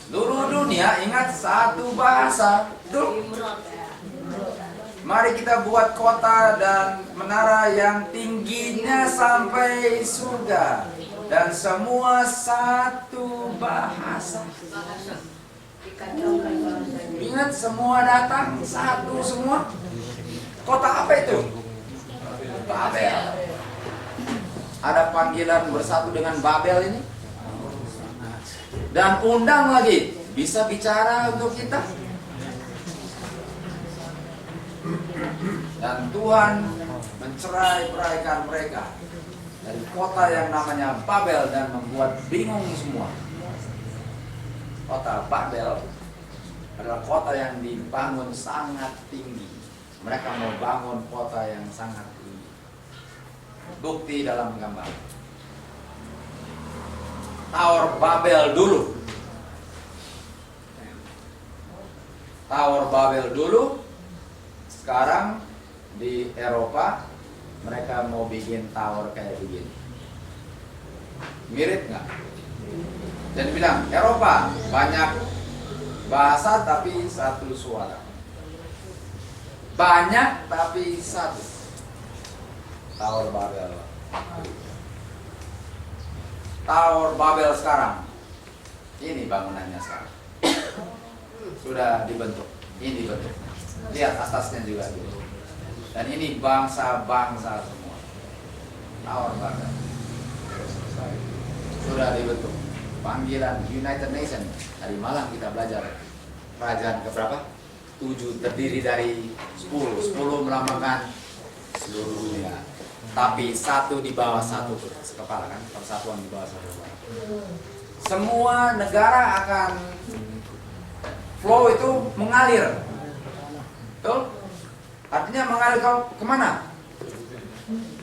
Seluruh dunia ingat satu bahasa. Tuh. Mari kita buat kota dan menara yang tingginya sampai surga. Dan semua satu bahasa. Ingat semua datang satu semua. Kota apa itu? Babel. Ada panggilan bersatu dengan Babel ini. Dan undang lagi, bisa bicara untuk kita. Dan Tuhan mencerai-beraikan mereka dari kota yang namanya Babel dan membuat bingung semua. Kota Babel adalah kota yang dibangun sangat tinggi. Mereka mau bangun kota yang sangat tinggi. Bukti dalam gambar. Tower Babel dulu. Tower Babel dulu. Sekarang di Eropa mereka mau bikin tower kayak begini. Mirip nggak? Dan bilang Eropa banyak bahasa tapi satu suara. Banyak tapi satu. Tower Babel. Tower Babel sekarang. Ini bangunannya sekarang. Sudah dibentuk. Ini dibentuk. Lihat atasnya juga dibentuk. Dan ini bangsa-bangsa semua. Tower Babel. Sudah dibentuk. Panggilan United Nations. Tadi malam kita belajar. Kerajaan keberapa? 7 terdiri dari 10. 10 melambangkan seluruh dunia. Tapi satu di bawah satu sekepala kan, persatuan di bawah satu kepala. Semua negara akan flow itu mengalir. Betul? Artinya mengalir kemana?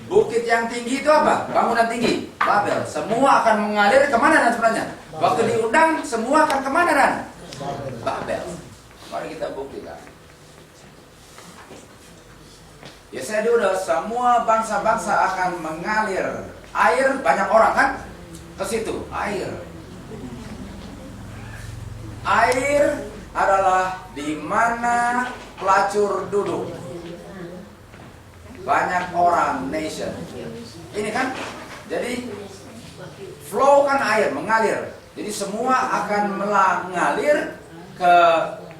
Bukit yang tinggi itu apa? Bangunan tinggi, Babel. Semua akan mengalir kemana dan sebenarnya? Waktu diundang semua akan kemana dan? Babel. Mari kita buktikan. Ya saya dulu semua bangsa-bangsa akan mengalir air, banyak orang kan ke situ air. Air adalah di mana pelacur duduk. Banyak orang nation. Ini kan jadi flow kan air mengalir. Jadi semua akan mengalir ke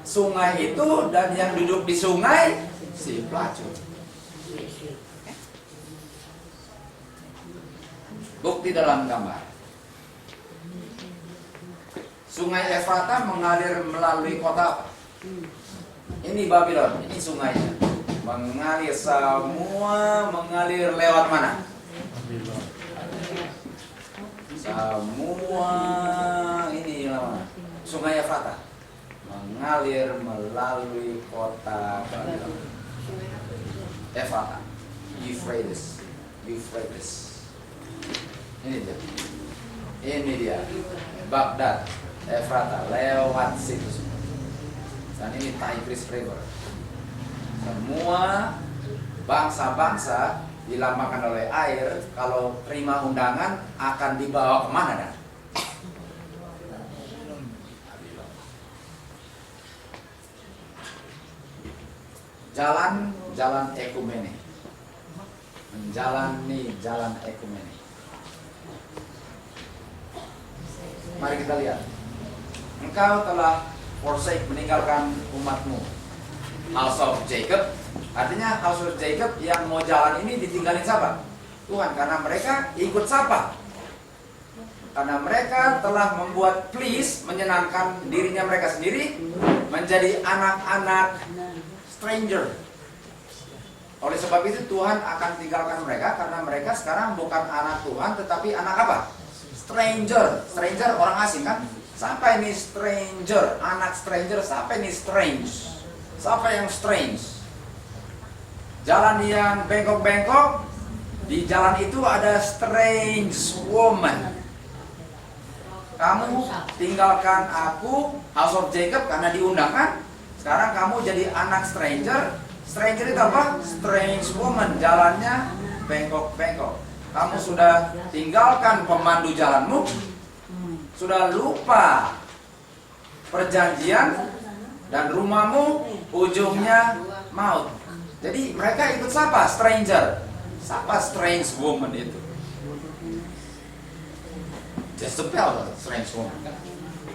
sungai itu dan yang duduk di sungai si pelacur. Bukti dalam gambar. Sungai Efrata mengalir melalui kota apa? Ini Babylon, ini sungainya. Mengalir semua, mengalir lewat mana? Semua ini lewat Sungai Efrata. Mengalir melalui kota Babylon. Efrata, Euphrates. Ini dia Baghdad, Efrata lewat situ. Dan ini Tigris River. Semua bangsa-bangsa dilambangkan oleh air. Kalau terima undangan akan dibawa kemana dan? Jalan ekumene. Menjalani jalan ekumene. Mari kita lihat. Engkau telah forsake, meninggalkan umatmu. House of Jacob. Artinya House of Jacob yang mau jalan ini ditinggalin siapa? Tuhan, karena mereka ikut siapa? Karena mereka telah membuat please, menyenangkan dirinya mereka sendiri, menjadi anak-anak stranger. Oleh sebab itu Tuhan akan tinggalkan mereka karena mereka sekarang bukan anak Tuhan tetapi anak apa? Stranger. Stranger orang asing kan? Siapa ini stranger? Anak stranger, siapa ini strange? Siapa yang strange? Jalan yang bengkok-bengkok, di jalan itu ada strange woman. Kamu tinggalkan aku, House of Jacob, karena diundang kan? Sekarang kamu jadi anak stranger. Stranger itu apa? Strange woman. Jalannya bengkok-bengkok. Kamu sudah tinggalkan pemandu jalanmu, sudah lupa perjanjian, dan rumahmu ujungnya maut. Jadi mereka ikut siapa? Stranger. Siapa strange woman itu? Jezebel, strange woman.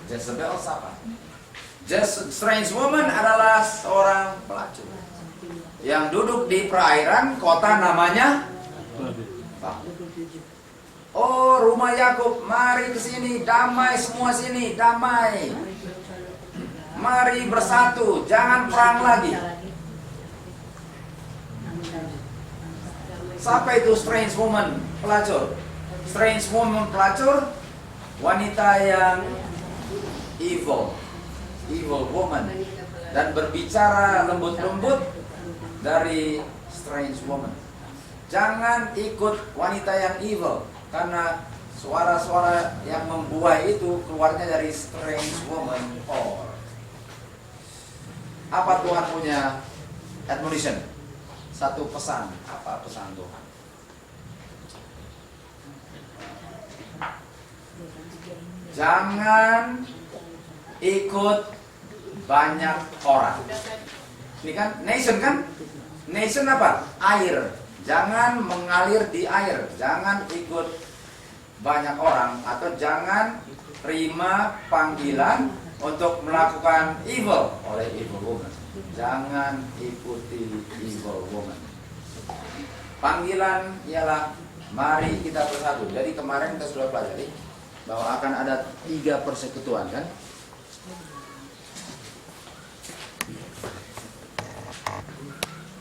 Jezebel siapa? Strange woman adalah seorang pelacur yang duduk di perairan kota namanya Oh, rumah Yakub, mari ke sini, damai semua sini, damai. Mari bersatu, jangan perang lagi. Siapa itu strange woman pelacur? Strange woman pelacur, wanita yang evil woman, dan berbicara lembut-lembut dari strange woman. Jangan ikut wanita yang evil, karena Suara-suara yang membuai itu keluarnya dari strange woman or. Apa Tuhan punya admonition? Satu pesan. Apa pesan Tuhan? Jangan ikut banyak orang. Ini kan nation kan? Nation apa? Air. Jangan mengalir di air. Jangan ikut banyak orang atau jangan terima panggilan untuk melakukan evil oleh evil woman. Jangan ikuti evil woman. Panggilan ialah mari kita bersatu. Jadi kemarin kita sudah pelajari bahwa akan ada 3 persekutuan kan?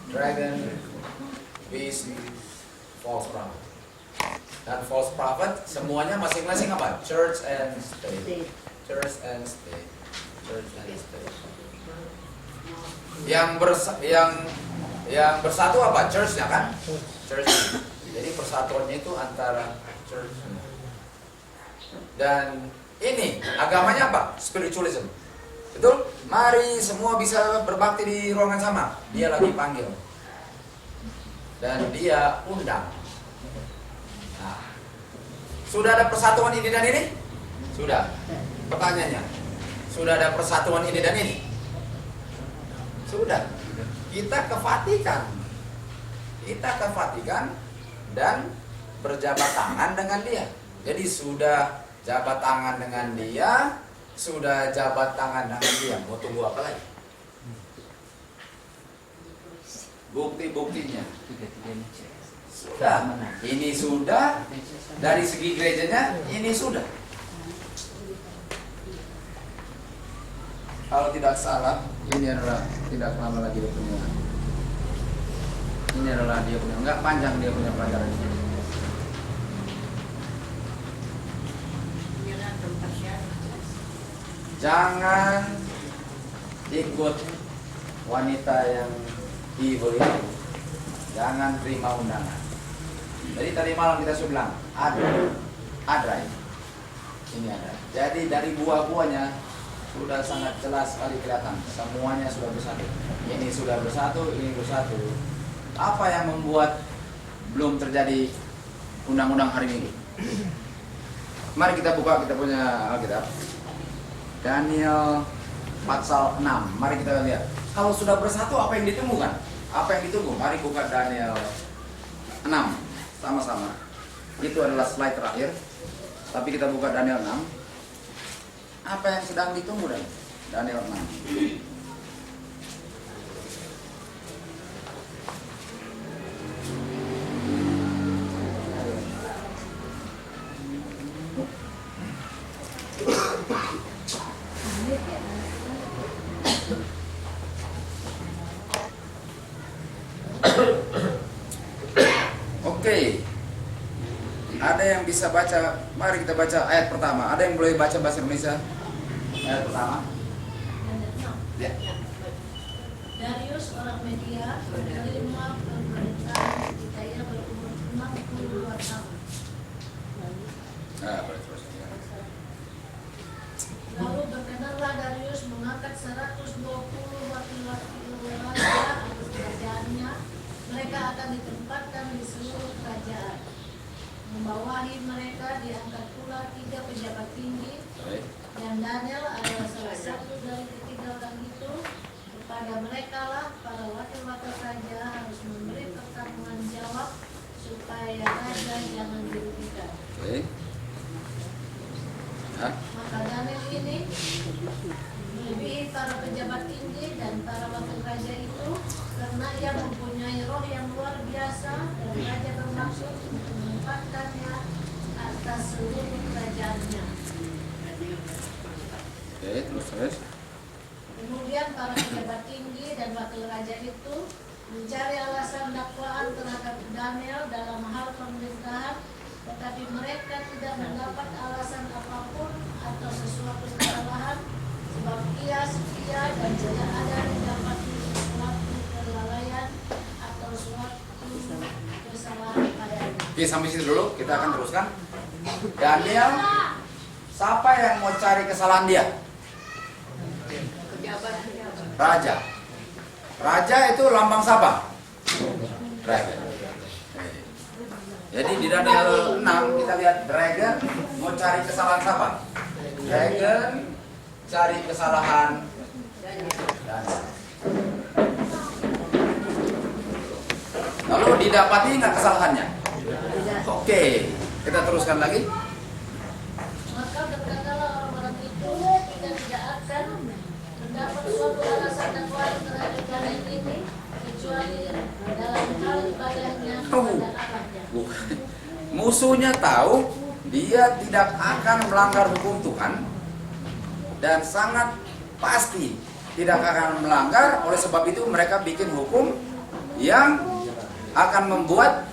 Dragon, beast, false prophet. Dan false prophet semuanya masing-masing apa? Church and state. Church and state. Church and state. Yang bersatu apa? Church-nya kan? Church. Jadi persatuannya itu antara church. Dan ini agamanya apa? Spiritualism. Betul? Mari semua bisa berbakti di ruangan sama. Dia lagi panggil. Dan dia undang. Nah, sudah ada persatuan ini dan ini? Sudah. Pertanyaannya, sudah ada persatuan ini dan ini? Sudah. Kita ke Vatikan. Kita ke Vatikan dan berjabat tangan dengan dia. Jadi sudah jabat tangan dengan dia, sudah jabat tangan dengan dia. Mau tunggu apa lagi? Bukti-buktinya sudah. Ini sudah. Dari segi gerejanya ini sudah. Kalau tidak salah, ini adalah tidak lama lagi dia punya. Ini adalah dia punya. Enggak panjang dia punya pelajaran ini. Jangan ikut wanita yang evil itu. Jangan terima undangan. Jadi tadi malam kita sudah bilang ada ini ada. Jadi dari buah-buahnya sudah sangat jelas sekali kelihatan. Semuanya sudah bersatu. Ini sudah bersatu, ini bersatu. Apa yang membuat belum terjadi undang-undang hari Minggu? Mari kita buka kita punya Alkitab. Daniel pasal 6. Mari kita lihat. Kalau sudah bersatu apa yang ditunggu kan? Apa yang ditunggu? Mari buka Daniel 6 sama-sama. Itu adalah slide terakhir. Tapi kita buka Daniel 6. Apa yang sedang ditunggu dan Daniel 6? Oke. Ada yang bisa baca? Mari kita baca ayat pertama. Ada yang boleh baca bahasa Indonesia? Ayat pertama. Ya. Darius orang Media menerima pemerintahan di Tyre berumur 62 tahun. Boleh terus. Lalu berkenanlah Darius mengangkat 120 wakil-wakil raja atas kerajaannya. Mereka akan ditempatkan di seluruh kerajaan. Membawahi mereka diangkat pula 3 pejabat tinggi. Dan Daniel adalah salah satu dari ketiga orang itu. Kepada mereka lah para wakil-wakil raja harus memberi pertanggungan jawab supaya raja jangan dirugikan. Maka Daniel ini melebihi para pejabat tinggi dan para wakil raja itu karena ia mempunyai roh yang luar biasa dan raja bermaksud untuk menempatkannya atas seluruh kerajaannya. Terus. Kemudian para pejabat tinggi dan wakil raja itu mencari alasan dakwaan terhadap Daniel dalam hal pemerintahan, tetapi mereka tidak mendapat alasan apapun atau sesuatu kesalahan, sebab ia setia dan tidak ada didapati suatu kelalaian atau suatu kesalahan padanya. Oke, sampai situ dulu. Kita akan teruskan. Daniel, siapa yang mau cari kesalahan dia? Raja. Raja itu lambang siapa? Dragon. Jadi di Daniel 6 kita lihat dragon mau cari kesalahan siapa? Dragon cari kesalahan Daniel. Lalu didapati nggak kesalahannya? Oke, kita teruskan lagi. Maka berkatalah orang-orang itu, kita tidak akan mendapat suatu alasan dakwaan terhadap kalian ini kecuali dalam hal ibadahnya kepada Allahnya. Musuhnya tahu dia tidak akan melanggar hukum Tuhan dan sangat pasti tidak akan melanggar. Oleh sebab itu mereka bikin hukum yang akan membuat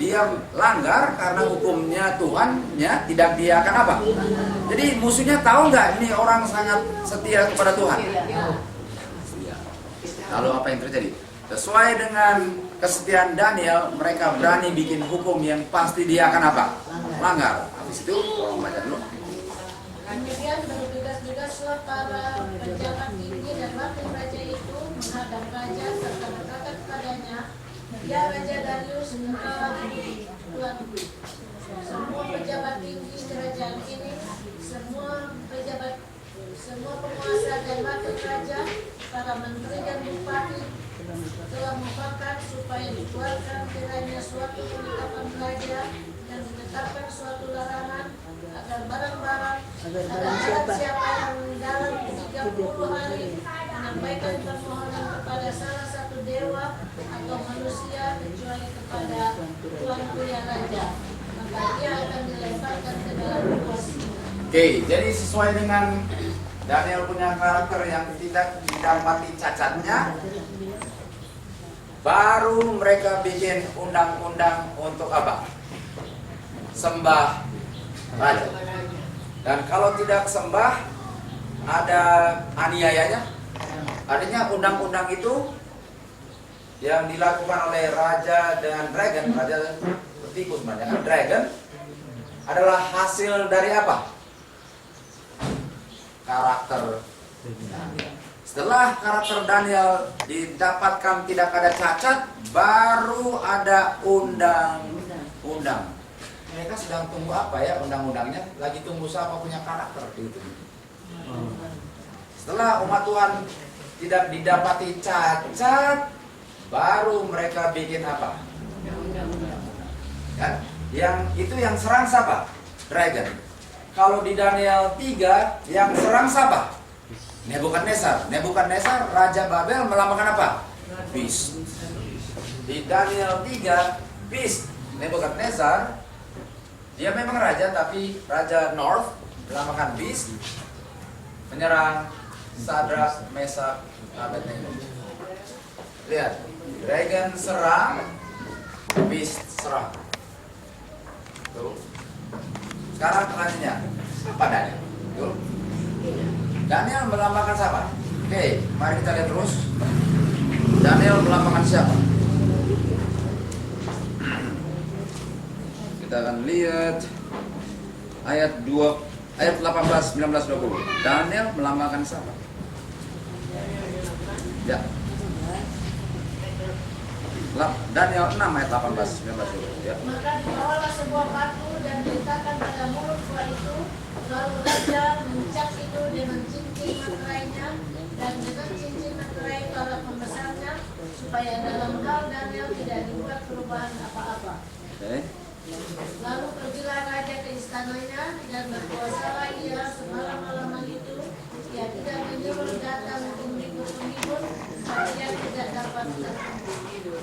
dia langgar karena hukumnya Tuhannya tidak dia akan apa. Jadi musuhnya tahu nggak ini orang sangat setia kepada Tuhan. Lalu apa yang terjadi? Sesuai dengan kesetiaan Daniel, mereka berani bikin hukum yang pasti dia akan apa? Langgar. Habis itu, tolong baca dulu. Kemudian bertugas-tugaslah para pejabat tinggi dan wakil raja itu menghadap raja serta berkata kepadanya, "Ya Raja Darius, engkau tuanku. Semua pejabat tinggi kerajaan ini, semua penguasa dan wakil raja, para menteri dan bupati telah mufakat supaya dikeluarkan kiranya suatu penetapan raja dan ditetapkan suatu larangan agar barang-barang siapa yang dalam 30 hari menyampaikan permohonan kepada salah satu dewa atau manusia kecuali kepada tuanku yang raja, maka dia akan dilemparkan ke dalam kursi." Oke, jadi sesuai dengan Daniel punya karakter yang tidak didapati cacatnya, baru mereka bikin undang-undang untuk apa? Sembah raja. Dan kalau tidak sembah, ada aniayanya. Artinya undang-undang itu yang dilakukan oleh raja dengan dragon, raja tikus sebenarnya, dragon adalah hasil dari apa? Karakter Daniel. Setelah karakter Daniel didapatkan tidak ada cacat, baru ada undang-undang. Mereka sedang tunggu apa ya undang-undangnya? Lagi tunggu siapa punya karakter gitu. Setelah umat Tuhan tidak didapati cacat, baru mereka bikin apa? Kan? Yang serang siapa? Dragon. Kalau di Daniel 3 yang serang siapa? Nebukadnezar. Nebukadnezar Raja Babel melambangkan apa? Beast. Di Daniel 3 beast. Nebukadnezar dia memang raja, tapi raja North melambangkan beast, menyerang Sadrak, Mesak, Abednego. Lihat, dragon serang, beast serang. Tuh. Sekarang selanjutnya, apa Daniel? Tuh. Daniel melambangkan siapa? Oke, mari kita lihat terus. Daniel melambangkan siapa? Kita akan lihat ayat 18, 19, 20. Daniel melambangkan siapa? Ya. Daniel 6 ayat 18, 19, 20. Ya. Maka dibawalah sebuah batu dan diletakkan pada mulut buah itu, lalu raja mencap itu dengan cincin materainya dan dengan cincin materai para pembesarnya, supaya dalam hal Daniel tidak dibuat perubahan apa-apa. Okay. Lalu pergilah raja ke istananya dan berpuasalah ia semalam-malaman itu. Ia tidak menyuruh datang penghibur-penghibur, tapi ia tidak dapat tertidur.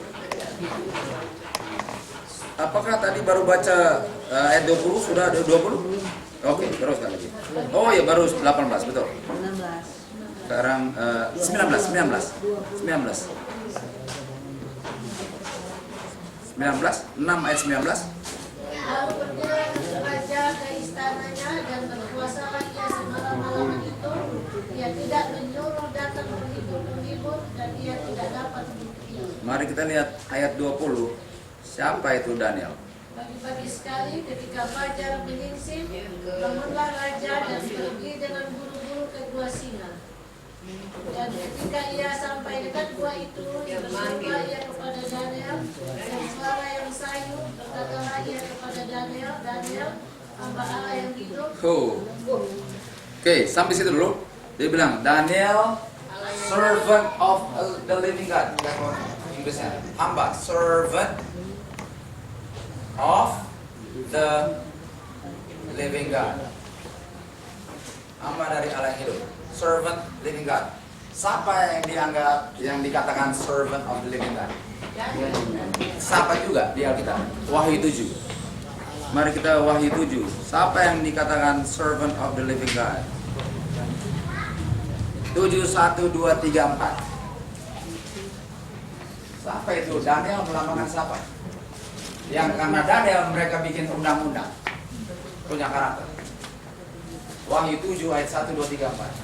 Apakah tadi baru baca ayat 20? Sudah ada 20? Oke, teruskan lagi. Oh ya, baru 18, betul. 19. Sekarang 19, 6 ayat 19. Lalu pergilah raja ke istananya dan berpuasalah ia semalam-malaman itu. Ia tidak menyuruh datang penghibur-penghibur dan ia tidak dapat tertidur. Mari kita lihat ayat 20. Siapa itu Daniel? Pagi-pagi sekali ketika fajar menyingsing, bangunlah raja dan pergi dengan buru-buru ke gua singa. Dan ketika ia sampai dekat gua itu, berserulah ia kepada Daniel dengan suara yang sayu, berkatalah ia kepada Daniel, Daniel, hamba Allah yang hidup. Oke, sampai situ dulu. Dia bilang Daniel, servant of the living God. Inggrisnya, hamba, servant of the living God. Hamba dari Allah yang hidup. Servant living God. Siapa yang dianggap, yang dikatakan servant of the living God? Siapa juga di Alkitab? Wahyu 7. Mari kita Wahyu 7. Siapa yang dikatakan servant of the living God? 7, 1, 2, 3, 4. Siapa itu? Daniel melambangkan siapa? Yang karena Daniel mereka bikin undang-undang. Punya karakter. Wahyu 7 ayat 1, 2, 3, 4.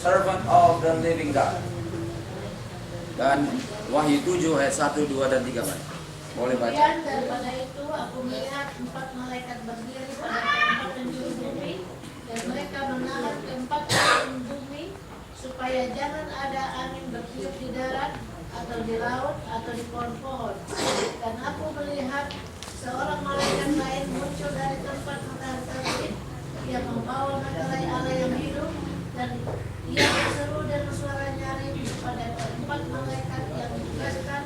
Servant of the living God. Dan Wahyu 7 ayat 1, 2, dan 3. Boleh baca. Kemudian daripada itu aku melihat 4 malaikat berdiri pada keempat penjuru bumi, dan mereka menahan keempat penjuru bumi supaya jangan ada angin bertiup di darat atau di laut atau di pohon-pohon. Dan aku melihat seorang malaikat lain muncul dari tempat matahari terbit. Ia membawa materai Allah yang hidup, dan ia berseru dengan suara nyaring kepada keempat malaikat yang ditugaskan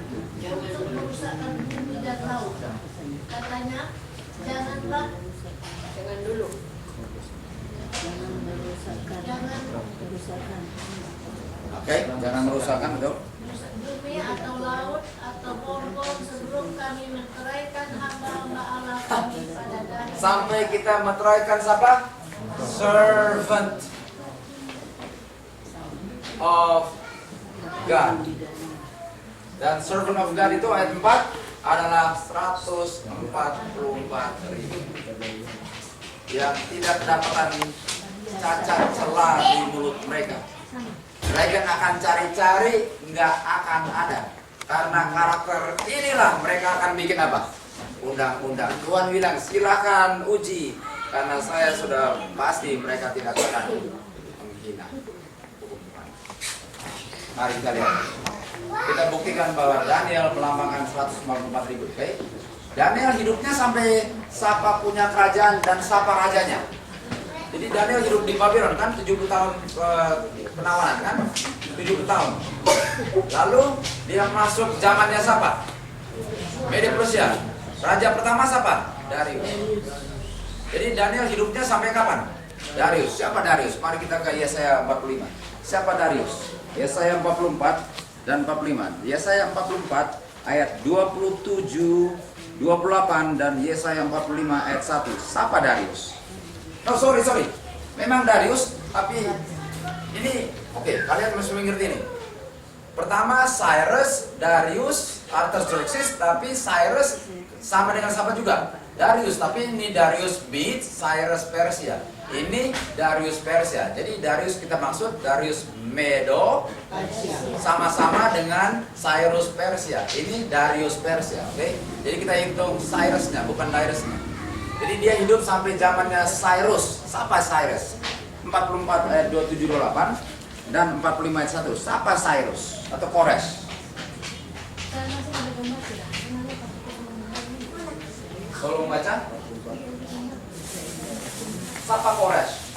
untuk merusakkan bumi dan laut. Katanya, jangan Oke, jangan merusakkan, betul? bumi atau laut atau pohon-pohon sebelum kami menceraikan hamba-hamba Allah kami pada Daniel. Sampai kita meteraikan siapa? Servant of God. Dan servant of God itu ayat 4 adalah 144.000 yang tidak kedapatan cacat celah di mulut mereka. Mereka akan cari-cari, nggak akan ada. Karena karakter inilah mereka akan bikin apa? Undang-undang. Tuhan bilang silakan uji, karena saya sudah pasti mereka tidak akan menghina. Mari kita lihat. Kita buktikan bahwa Daniel melambangkan 144.000. Okay? Daniel hidupnya sampai siapa punya kerajaan dan siapa rajanya. Jadi Daniel hidup di Babylon kan 70 tahun penawanan kan? 70 tahun. Lalu dia masuk zamannya siapa? Media Persia. Raja pertama siapa? Darius. Jadi Daniel hidupnya sampai kapan? Darius. Siapa Darius? Mari kita ke Yesaya 45. Siapa Darius? Yesaya 44 dan 45. Yesaya 44 ayat 27, 28 dan Yesaya 45 ayat 1. Siapa Darius? Oh sorry. Memang Darius, tapi ini oke, kalian mesti mengerti ini. Pertama Cyrus, Darius, Artaxerxes, tapi Cyrus sama dengan siapa juga? Darius, tapi ini Darius Mede, Cyrus Persia. Ini Darius Persia. Jadi Darius kita maksud Darius Medo sama-sama dengan Cyrus Persia. Ini Darius Persia, oke? Jadi kita hitung Cyrusnya, bukan Dariusnya. Jadi dia hidup sampai zamannya Cyrus. Siapa Cyrus? 44 ayat 27 28 dan 45 ayat 1. Siapa Cyrus atau Kores? Kalau membaca? Siapa Kores?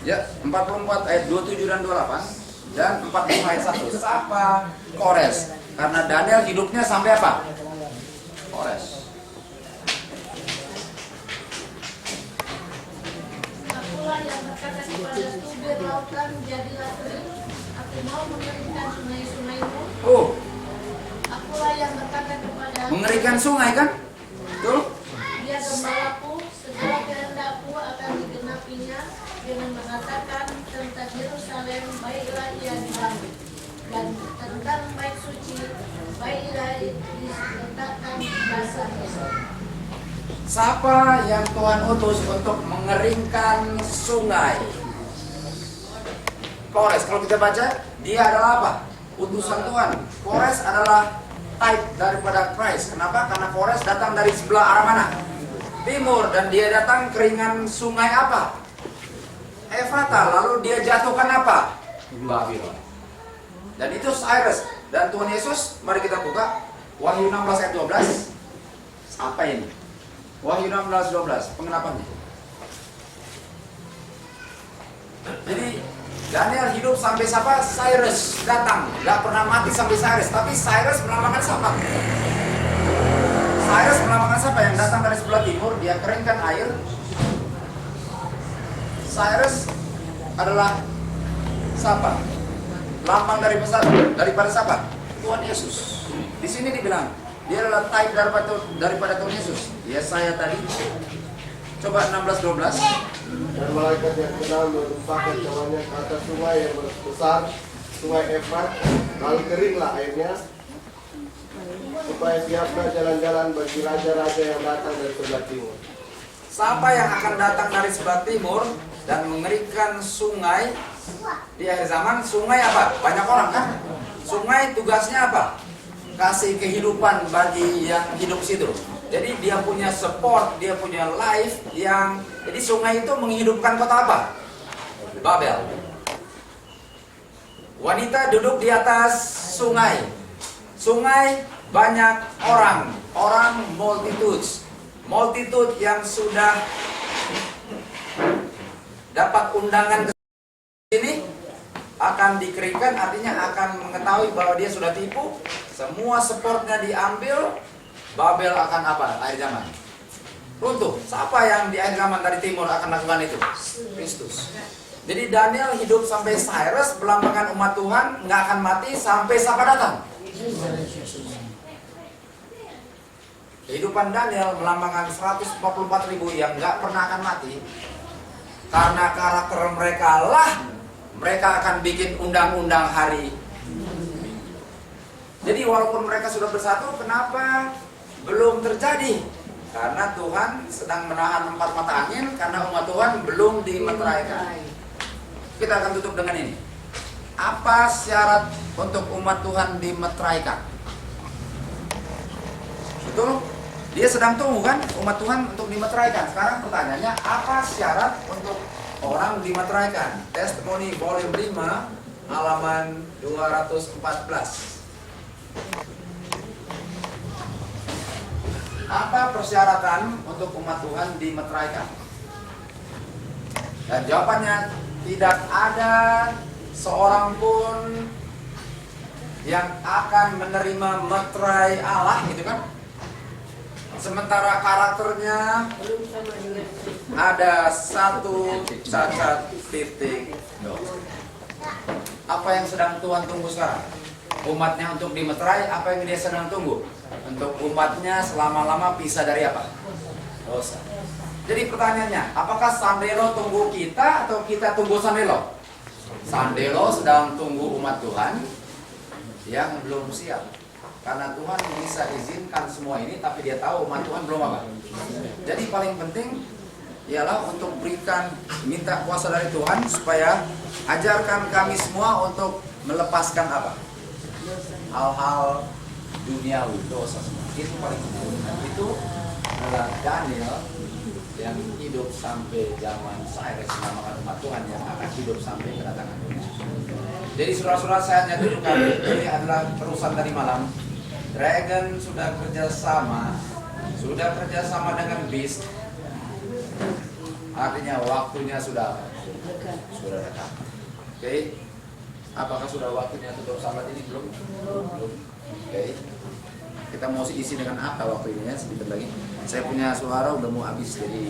Ya, 44 ayat 27 dan 28 dan 45 ayat 1. Siapa Kores? Karena Daniel hidupnya sampai apa? Kores. Akulah yang berkata kepada tubir lautan, jadilah kering. Aku mau mengeringkan sungai-sungaimu. Oh, Akulah yang berkata kepada mengerikan sungai kan? Betul? dia gembalaku, segala kehendakku akan digenapinya dengan mengatakan tentang Yerusalem, baiklah ia dibangun, dan tentang bait suci, baiklah diletakkan dasarnya. Siapa yang Tuhan utus untuk mengeringkan sungai? Kores. Kalau kita baca, dia adalah apa? Utusan Tuhan. Kores adalah type daripada Christ. Kenapa? Karena Kores datang dari sebelah arah mana? Timur. Dan dia datang keringan sungai apa? Efrata. Lalu dia jatuhkan apa? Babylon. Dan itu Cyrus. Dan Tuhan Yesus, mari kita buka Wahyu 16 ayat 12. Apa ini? Wahyu 16 12. Pengenapannya. Jadi Daniel hidup sampai siapa? Cyrus datang. Gak pernah mati sampai Cyrus. Tapi Cyrus melambangkan siapa? Cyrus melambangkan siapa? Yang datang dari sebelah timur. Dia keringkan air. Cyrus adalah siapa? Lambang daripada siapa? Tuhan Yesus. Di sini dibilang dia adalah type daripada Tuhan Yesus. Ya saya tadi. Coba 16 12. Dan malaikat yang kenal menumpahkan tangannya ke atas sungai yang besar, sungai Efrat, lalu keringlah airnya, supaya siaplah jalan-jalan bagi raja-raja yang datang dari sebelah timur. Siapa yang akan datang dari sebelah timur dan mengeringkan sungai di akhir zaman? Sungai apa? Banyak orang kan? Sungai tugasnya apa? Kasih kehidupan bagi yang hidup situ. Jadi dia punya support, dia punya life yang... Jadi sungai itu menghidupkan kota apa? Babel. Wanita duduk di atas sungai. Sungai banyak orang. Orang multitudes. Multitude yang sudah dapat undangan ke sini akan dikeringkan, artinya akan mengetahui bahwa dia sudah tipu. Semua supportnya diambil. Babel akan apa? Akhir zaman runtuh. Siapa yang di akhir zaman dari timur akan lakukan itu? Kristus. Jadi Daniel hidup sampai Cyrus, melambangkan umat Tuhan, nggak akan mati sampai siapa datang? Kehidupan Daniel melambangkan 144.000 yang nggak pernah akan mati. Karena karakter mereka lah, mereka akan bikin undang-undang hari. Jadi walaupun mereka sudah bersatu, kenapa belum terjadi? Karena Tuhan sedang menahan 4 mata angin, karena umat Tuhan belum dimeteraikan. Kita akan tutup dengan ini. Apa syarat untuk umat Tuhan dimeteraikan? Betul? Dia sedang tunggu kan umat Tuhan untuk dimeteraikan. Sekarang pertanyaannya, apa syarat untuk orang dimeteraikan? Testimoni volume 5 halaman 214. Apa persyaratan untuk umat Tuhan dimeteraikan? Dan jawabannya, tidak ada seorang pun yang akan menerima meterai Allah, gitu kan? Sementara karakternya ada satu cacat titik. Apa yang sedang Tuhan tunggu sekarang? Umatnya untuk dimeterai, apa yang dia sedang tunggu? Untuk umatnya selama-lama pisah dari apa? Dosa. Jadi pertanyaannya, apakah Sandelo tunggu kita atau kita tunggu Sandelo? Sandelo sedang tunggu umat Tuhan yang belum siap. Karena Tuhan bisa izinkan semua ini, tapi dia tahu umat Tuhan belum apa. Jadi paling penting ialah untuk berikan, minta kuasa dari Tuhan supaya ajarkan kami semua untuk melepaskan apa? Hal-hal duniawi, dosa semua. Itu paling penting. Itu adalah Daniel yang hidup sampai zaman Cyrus, menamakan umat Tuhan yang akan hidup sampai kedatangan Tuhan. Jadi saudara-saudara, saya hanya tunjukkan ini adalah terusan dari malam. Dragon sudah kerjasama dengan Beast. Artinya waktunya sudah dekat. Oke. Apakah sudah waktunya tutup salat ini? Belum. Oke. Kita mau isi dengan apa waktu ini ya, sedikit lagi. Saya punya suara udah mau habis, jadi